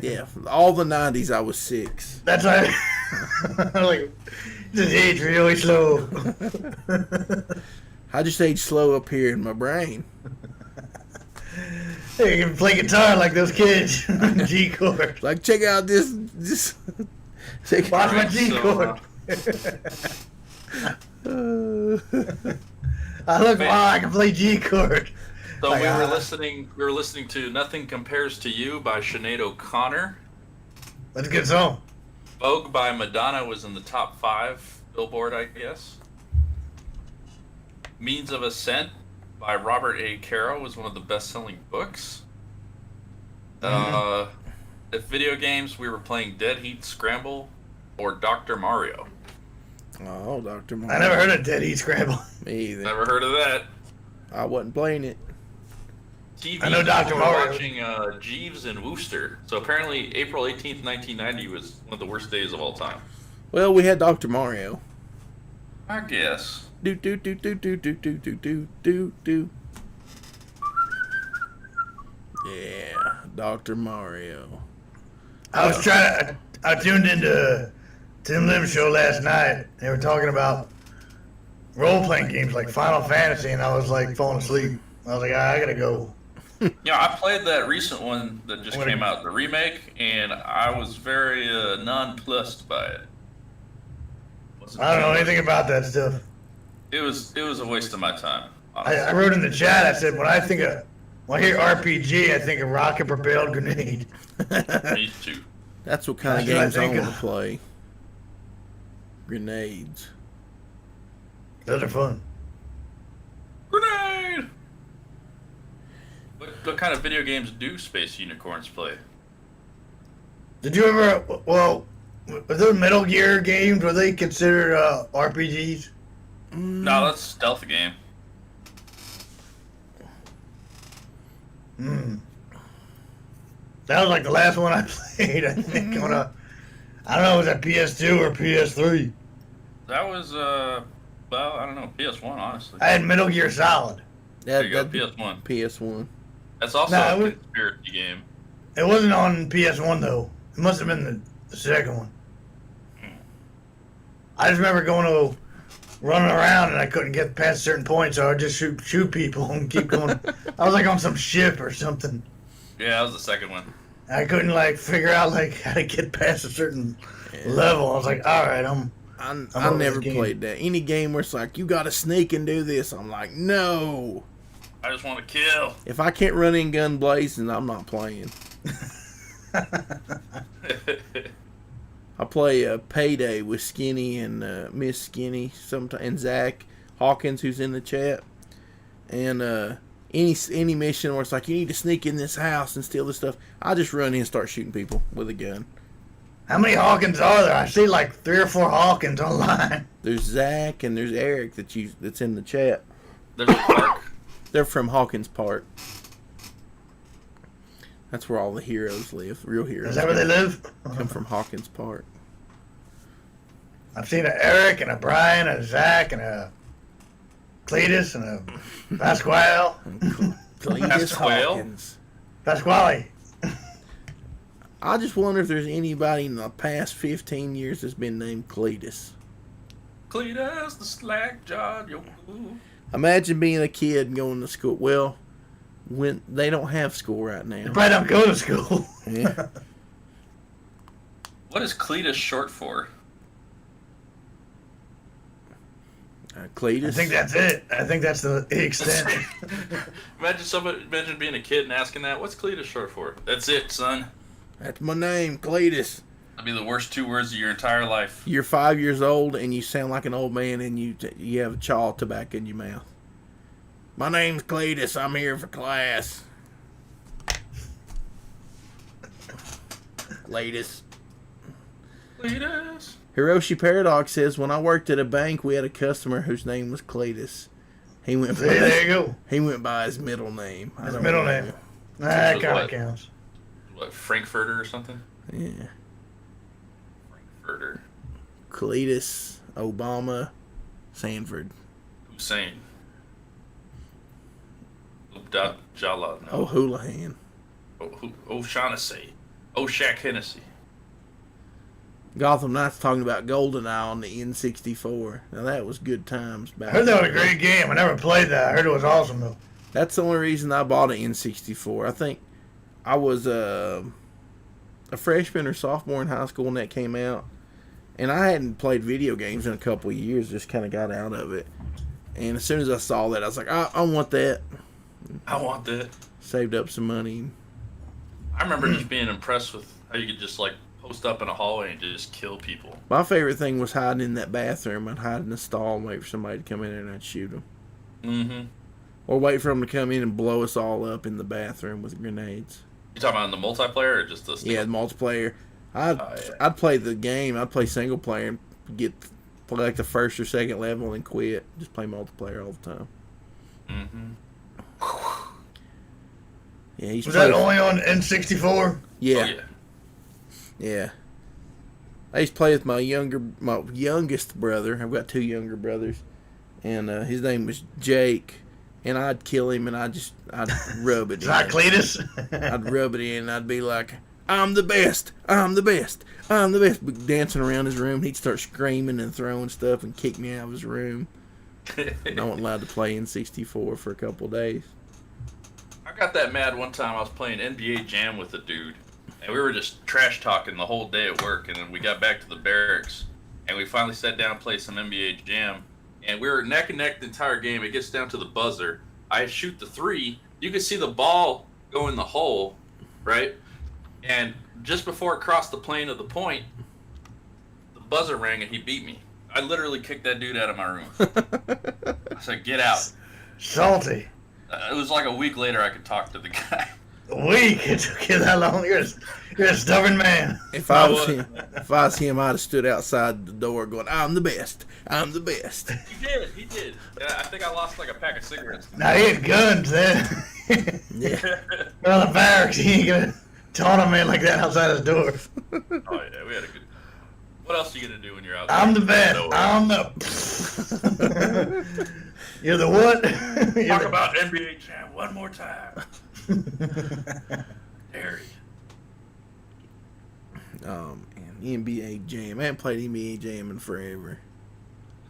Yeah, all the 90s I was 6. That's right. I'm like, just age really slow. I just age slow up here in my brain. Hey, you can play guitar like those kids. G chord. Like, check out this. Check Watch out. my G chord. I look, wow, I can play G chord. So Like, we were listening to Nothing Compares to You by Sinead O'Connor. That's a good song. Vogue by Madonna was in the top 5 Billboard, I guess. Means of Ascent by Robert A. Caro was one of the best-selling books. If video games, we were playing Dead Heat Scramble or Dr. Mario. Oh, Dr. Mario. I never heard of Dead Heat Scramble. Me either. Never heard of that. I wasn't playing it. TV, I know Dr. we were Mario. watching Jeeves and Wooster. So apparently April 18th, 1990 was one of the worst days of all time. Well, we had Dr. Mario. I guess. Do do do do do do do do do do do. Yeah, Dr. Mario. I tuned into Tim Lim's show last night. They were talking about role-playing games like Final Fantasy, and I was like falling asleep. I was like, I gotta go. Yeah, I played that recent one that just came out, the remake, and I was very nonplussed by it. I don't know anything about that stuff. It was a waste of my time. I wrote in the chat, I said, when I hear RPG, I think of rocket-propelled grenade. Me too. That's what kind of That's games I what I think want to play. Grenades. Those are fun. Grenade! What kind of video games do Space Unicorns play? Did you ever, well, were those Metal Gear games, were they considered RPGs? No, that's a stealth game. That was like the last one I played, I think. I don't know, was that PS2 or PS3? That was, well, I don't know, PS1, honestly. I had Metal Gear Solid. There you go, That'd be PS1. PS1. That's also No, a it was- conspiracy game. It wasn't on PS1 though. It must have been the second one. I just remember going to running around and I couldn't get past certain points, so I'd just shoot people and keep going. I was like on some ship or something. Yeah, that was the second one. I couldn't like figure out like how to get past a certain level. I was like, all right, I never played that. Any game where it's like, you got to sneak and do this, I'm like, no. I just want to kill. If I can't run in gun blazing, I'm not playing. I play Payday with Skinny and Miss Skinny sometimes, and Zach Hawkins, who's in the chat. And any mission where it's like, you need to sneak in this house and steal this stuff, I just run in and start shooting people with a gun. How many Hawkins are there? I see like 3 or 4 Hawkins online. There's Zach and there's Eric that's in the chat. There's a park. They're from Hawkins Park. That's where all the heroes live. Real heroes. Is that where they live? Come from Hawkins Park. I've seen an Eric and a Brian and a Zach and a Cletus and a Pasquale. Cletus Pasquale? Hawkins. Pasquale. I just wonder if there's anybody in the past 15 years that's been named Cletus. Cletus, the slack jawed. Imagine being a kid and going to school. Well, when they don't have school right They now. probably don't go to school. Yeah. What is Cletus short for? Cletus. I think that's it. I think that's the extent. Imagine being a kid and asking that. What's Cletus short for? That's it, son. That's my name, Cletus. That'd be the worst 2 words of your entire life. You're 5 years old and you sound like an old man and you have chaw tobacco in your mouth. My name's Cletus. I'm here for class. Cletus. Cletus. Hiroshi Paradox says, when I worked at a bank, we had a customer whose name was Cletus. He went by, There you go. he went by his middle name. His middle name. That kind of counts. What, Frankfurter or something? Yeah. Frankfurter. Cletus, Obama, Sanford. Hussein. Jalad. No. O'Houlihan. O'Shaughnessy. O'Shaq Hennessy. Gotham Knights talking about GoldenEye on the N64. Now that was good times I back heard that was then. a great game. I never played that. I heard it was awesome though. That's the only reason I bought an N64. I think I was a freshman or sophomore in high school when that came out. And I hadn't played video games in a couple of years, just kind of got out of it. And as soon as I saw that, I was like, I want that. I want that. Saved up some money. I remember just being impressed with how you could just like post up in a hallway and just kill people. My favorite thing was hiding in that bathroom. I'd hide in the stall and wait for somebody to come in there and I'd shoot them. Mm-hmm. Or wait for them to come in and blow us all up in the bathroom with grenades. You talking about in the multiplayer or just the Yeah, the multiplayer. I'd play the game. I'd play single player and play like the first or second level and quit. Just play multiplayer all the time. Mm-hmm. Yeah, he's Was that only on N64? Yeah, Oh, yeah. yeah. I used to play with my youngest brother. I've got 2 younger brothers, and his name was Jake. And I'd kill him, and I'd rub it It's in. not Cletus. I'd rub it in, and I'd be like, I'm the best, I'm the best, I'm the best. But dancing around his room, he'd start screaming and throwing stuff and kick me out of his room. I wasn't allowed to play N64 for a couple of days. I got that mad one time. I was playing NBA Jam with a dude, and we were just trash talking the whole day at work. And then we got back to the barracks, and we finally sat down and played some NBA Jam. And we were neck and neck the entire game. It gets down to the buzzer. I shoot the 3. You can see the ball go in the hole, right? And just before it crossed the plane of the point, the buzzer rang and he beat me. I literally kicked that dude out of my room. I said, get out. Salty. It was like a week later I could talk to the guy. A week? It took you that long? You're a stubborn man. If I was him, I'd have stood outside the door going, I'm the best, I'm the best. He did. Yeah, I think I lost like a pack of cigarettes. Now he had guns then. Yeah. Well, the barracks, he ain't gonna taunt a man like that outside his door. Oh yeah, we had a good. What else are you gonna do when you're out there? I'm the best. I'm the. You're the what? Talk about NBA Jam one more time. Dairy. And NBA Jam. I haven't played NBA Jam in forever.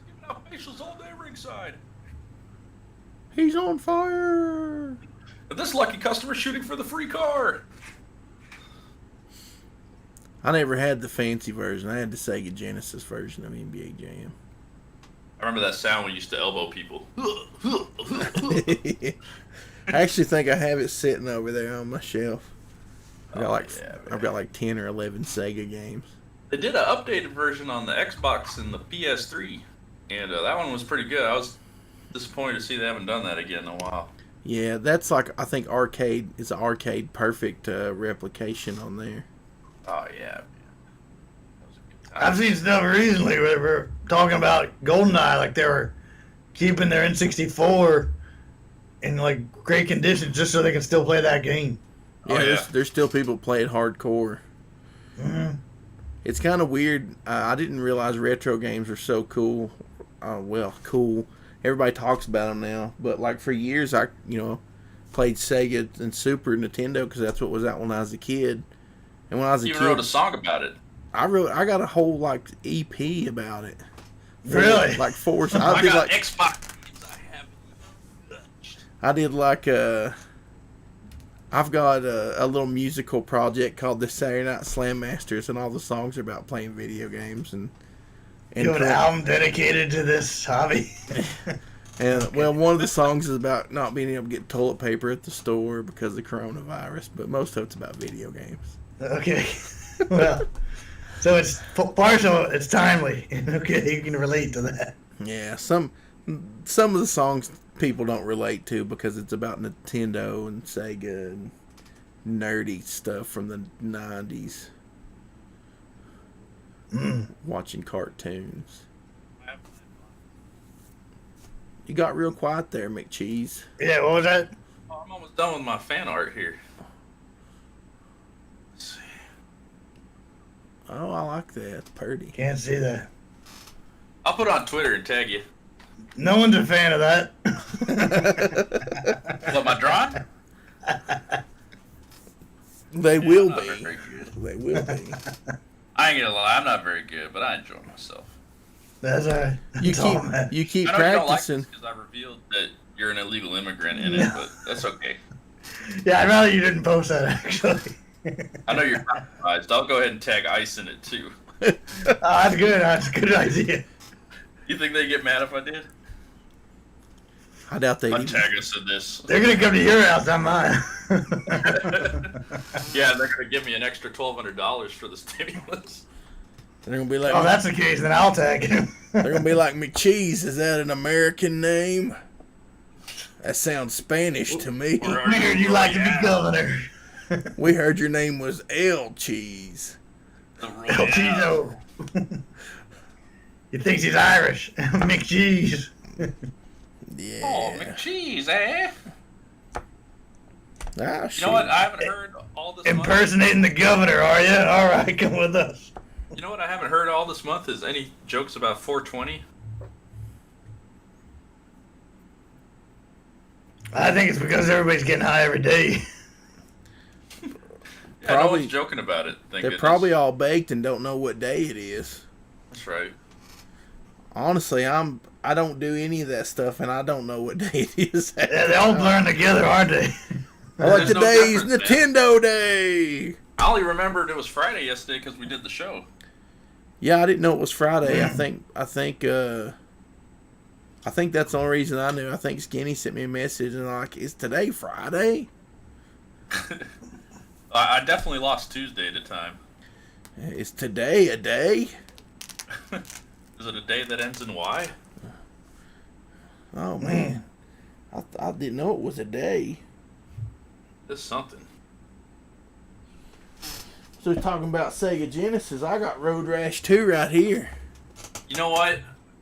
Giving out Facials all day ringside. He's on fire. And this lucky customer shooting for the free car. I never had the fancy version. I had the Sega Genesis version of NBA Jam. I remember that sound when you used to elbow people. I actually think I have it sitting over there on my shelf. I've got like 10 or 11 Sega games. They did an updated version on the Xbox and the PS3, and that one was pretty good. I was disappointed to see they haven't done that again in a while. Yeah, that's like, I think arcade is an arcade perfect replication on there. Oh yeah. I've seen stuff recently where they were talking about GoldenEye, like they were keeping their N64 in like great condition just so they can still play that game. Yeah, there's still people playing hardcore. Mm-hmm. It's kind of weird. I didn't realize retro games were so cool. Cool. Everybody talks about them now, but like for years, I played Sega and Super Nintendo because that's what was out when I was a kid. And when I was a kid, kid, wrote a song about it. I got a whole like EP about it. Really? Like four. I got Xbox. I did like I've got a little musical project called the Saturday Night Slam Masters, and all the songs are about playing video games and you have an album dedicated to this hobby. And well, one of the songs is about not being able to get toilet paper at the store because of the coronavirus, but most of it's about video games. Okay. Well, so it's partial. It's timely. Okay, you can relate to that. Yeah, some of the songs people don't relate to because it's about Nintendo and Sega and nerdy stuff from the 90s. Watching cartoons. You got real quiet there, McCheese. Yeah, what was that? Oh, I'm almost done with my fan art here. Let's see. Oh, I like that. It's pretty. Can't see that. I'll put it on Twitter and tag you. No one's a fan of that. What, my drawing? They will I'm not be. very good. They will be. I ain't gonna lie, I'm not very good, but I enjoy myself. That's all right. You keep I know you don't like practicing. this because I revealed that you're an illegal immigrant in it, but that's okay. Yeah, I'd rather you didn't post that, actually. I know you're surprised. I'll go ahead and tag ICE in it too. That's good. That's a good idea. You think they get mad if I did? I doubt they do. Untag us in this. They're going to come to your house, not mine. Yeah, they're gonna give me an extra $1,200 for the stimulus. They're gonna be like, Oh, that's the case, then I'll tag him. they're gonna be like, McCheese, is that an American name? That sounds Spanish to me. We heard you like to be governor. We heard your name was El Cheese. El Cheeto. He thinks he's Irish. McCheese. Yeah. Oh, McCheese, eh? Ah, You know what? I haven't heard all this month. Impersonating the governor, are you? All right, come with us. You know what I haven't heard all this month is any jokes about 420. I think it's because everybody's getting high every day. Yeah, no one's joking about it. Thank They're goodness. probably all baked and don't know what day it is. That's right. Honestly, I don't do any of that stuff, and I don't know what day it is. Yeah, they all blend together, aren't they? Like There's no today's difference, Nintendo Day. I only remembered it was Friday yesterday because we did the show. Yeah, I didn't know it was Friday. I think that's the only reason I knew. I think Skinny sent me a message and like, is today Friday? I definitely lost Tuesday at a time. Is today a day? Is it a day that ends in Y? Oh man, I didn't know it was a day. It's something. So talking about Sega Genesis, I got Road Rash 2 right here. You know what?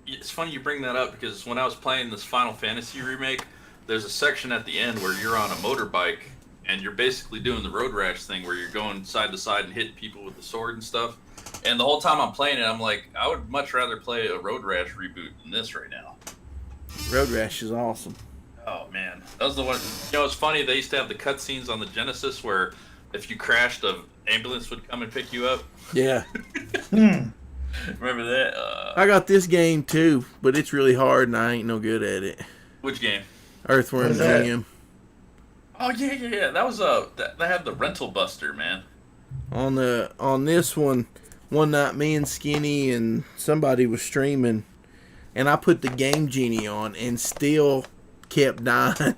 It's funny you bring that up because when I was playing this Final Fantasy remake, there's a section at the end where you're on a motorbike and you're basically doing the Road Rash thing where you're going side to side and hitting people with the sword and stuff. And the whole time I'm playing it, I'm like, I would much rather play a Road Rash reboot than this right now. Road Rash is awesome. Oh man, that was the one. You know, it's funny. They used to have the cutscenes on the Genesis where if you crashed, an ambulance would come and pick you up. Yeah. Remember that? I got this game too, but it's really hard and I ain't no good at it. Which game? Earthworm What is that? Jim. Oh yeah. That was they had the Rental Buster, man. On this one night me and Skinny and somebody was streaming, and I put the Game Genie on and still kept dying.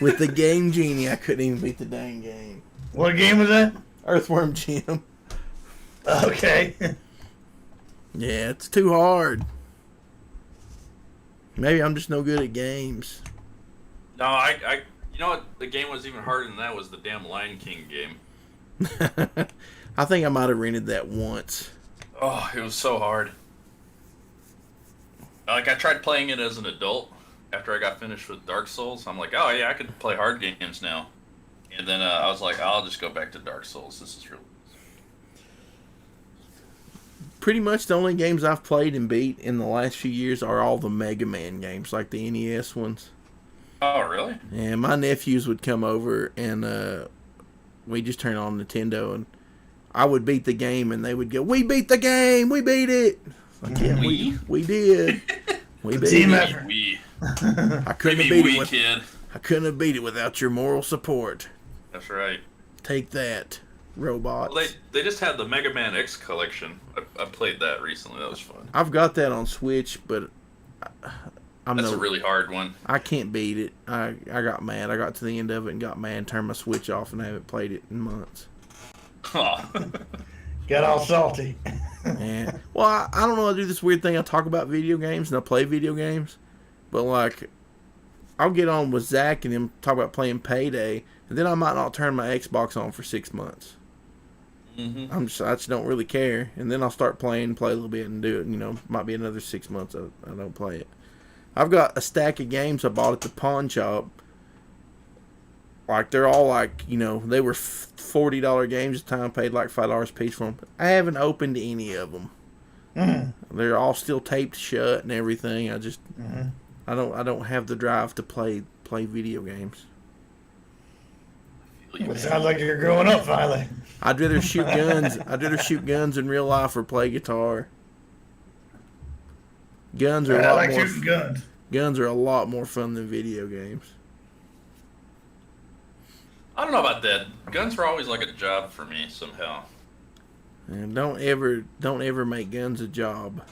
With the Game Genie, I couldn't even beat the dang game. What game was that? Earthworm Jim. Okay. Yeah, it's too hard. Maybe I'm just no good at games. No, I you know what? The game was even harder than that. Was the damn Lion King game? I think I might have rented that once. Oh, it was so hard. Like, I tried playing it as an adult after I got finished with Dark Souls. I'm like, oh yeah, I could play hard games now. And then I was like, I'll just go back to Dark Souls. This is real. Pretty much the only games I've played and beat in the last few years are all the Mega Man games, like the NES ones. Oh, really? And my nephews would come over and we just turn on Nintendo and I would beat the game and they would go, "We beat the game! We beat it!" Like, yeah, we did. We beat Team it. effort. I couldn't have beat it kid. I couldn't have beat it without your moral support. That's right. Take that, robots. Well, they just had the Mega Man X collection. I played that recently. That was fun. I've got that on Switch, but That's a really hard one. I can't beat it. I got mad. I got to the end of it and got mad and turned my Switch off and I haven't played it in months. Oh. Got all salty. Yeah. Well, I don't know. I do this weird thing. I talk about video games and I play video games, but like, I'll get on with Zach and him talk about playing Payday, and then I might not turn my Xbox on for 6 months. Mm-hmm. I just don't really care, and then I'll start playing, play a little bit, and do it. You know, might be another 6 months I don't play it. I've got a stack of games I bought at the pawn shop. Like, they're all like, you know, they were $40 games at the time. I paid like $5 a piece for them. I haven't opened any of them. They're all still taped shut and everything. I just, I don't have the drive to play video games. It sounds like you're growing up finally. I'd rather shoot guns. I'd rather shoot guns in real life or play guitar. Guns are I like shooting guns. Guns are a lot more fun than video games. I don't know about that. Guns were always like a job for me somehow. And don't ever make guns a job.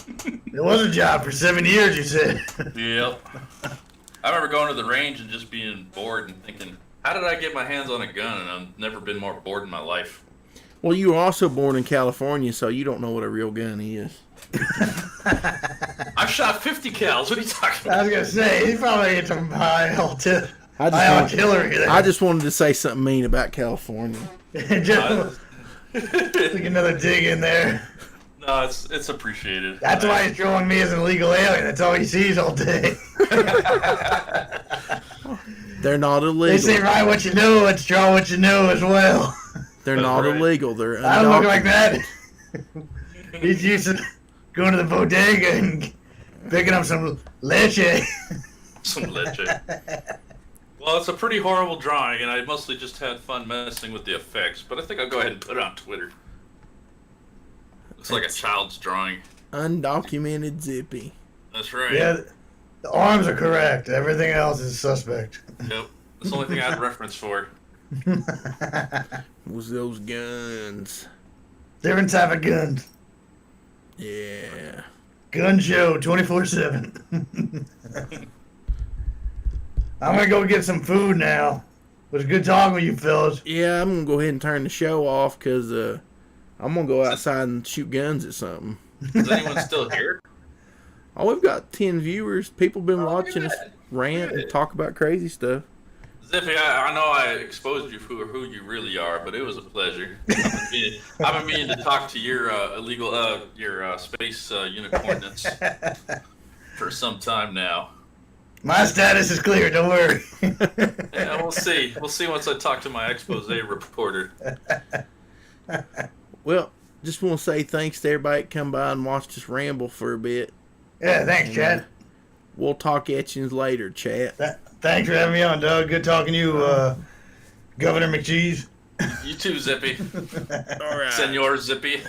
It was a job for 7 years, you said. Yep. I remember going to the range and just being bored and thinking, how did I get my hands on a gun? And I've never been more bored in my life. Well, you were also born in California, so you don't know what a real gun is. I've shot 50 cals. What are you talking I about? was going to say, he probably hit some high I artillery there. I just wanted to say something mean about California. Just like another dig in there. No, it's appreciated. That's why he's throwing me as an illegal alien. That's all he sees all day. They're not illegal. They say write what you know, let's draw what you know as well. They're That's not right. illegal. They're I don't look like undocumented. that. He's used to going to the bodega and picking up some leche. Some leche. Well, it's a pretty horrible drawing, and I mostly just had fun messing with the effects, but I think I'll go ahead and put it on Twitter. Looks like a child's drawing. Undocumented zippy. That's right. Yeah, the arms are correct. Everything else is suspect. Yep. That's the only thing I had reference for. Was those guns? Different type of guns. Yeah. Gun show 24/7. I'm gonna go get some food now. It was good talking with you fellas. Yeah, I'm gonna go ahead and turn the show off because I'm gonna go outside and shoot guns at something. Is anyone still here? Oh, we've got 10 viewers. People been watching us good. rant and talk about crazy stuff. Zippy, I know I exposed you for who you really are, but it was a pleasure. I've been meaning to talk to your your space unicornness for some time now. My status is clear. Don't worry. Yeah, we'll see. We'll see once I talk to my expose reporter. Well, just want to say thanks to everybody that come by and watched us ramble for a bit. Yeah, thanks, Chad. We'll talk at you later, chat. Thanks for having me on, Doug. Good talking to you, Governor McCheese. You too, Zippy. All right. Senor Zippy.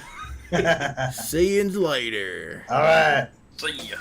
See you later. All right. See ya.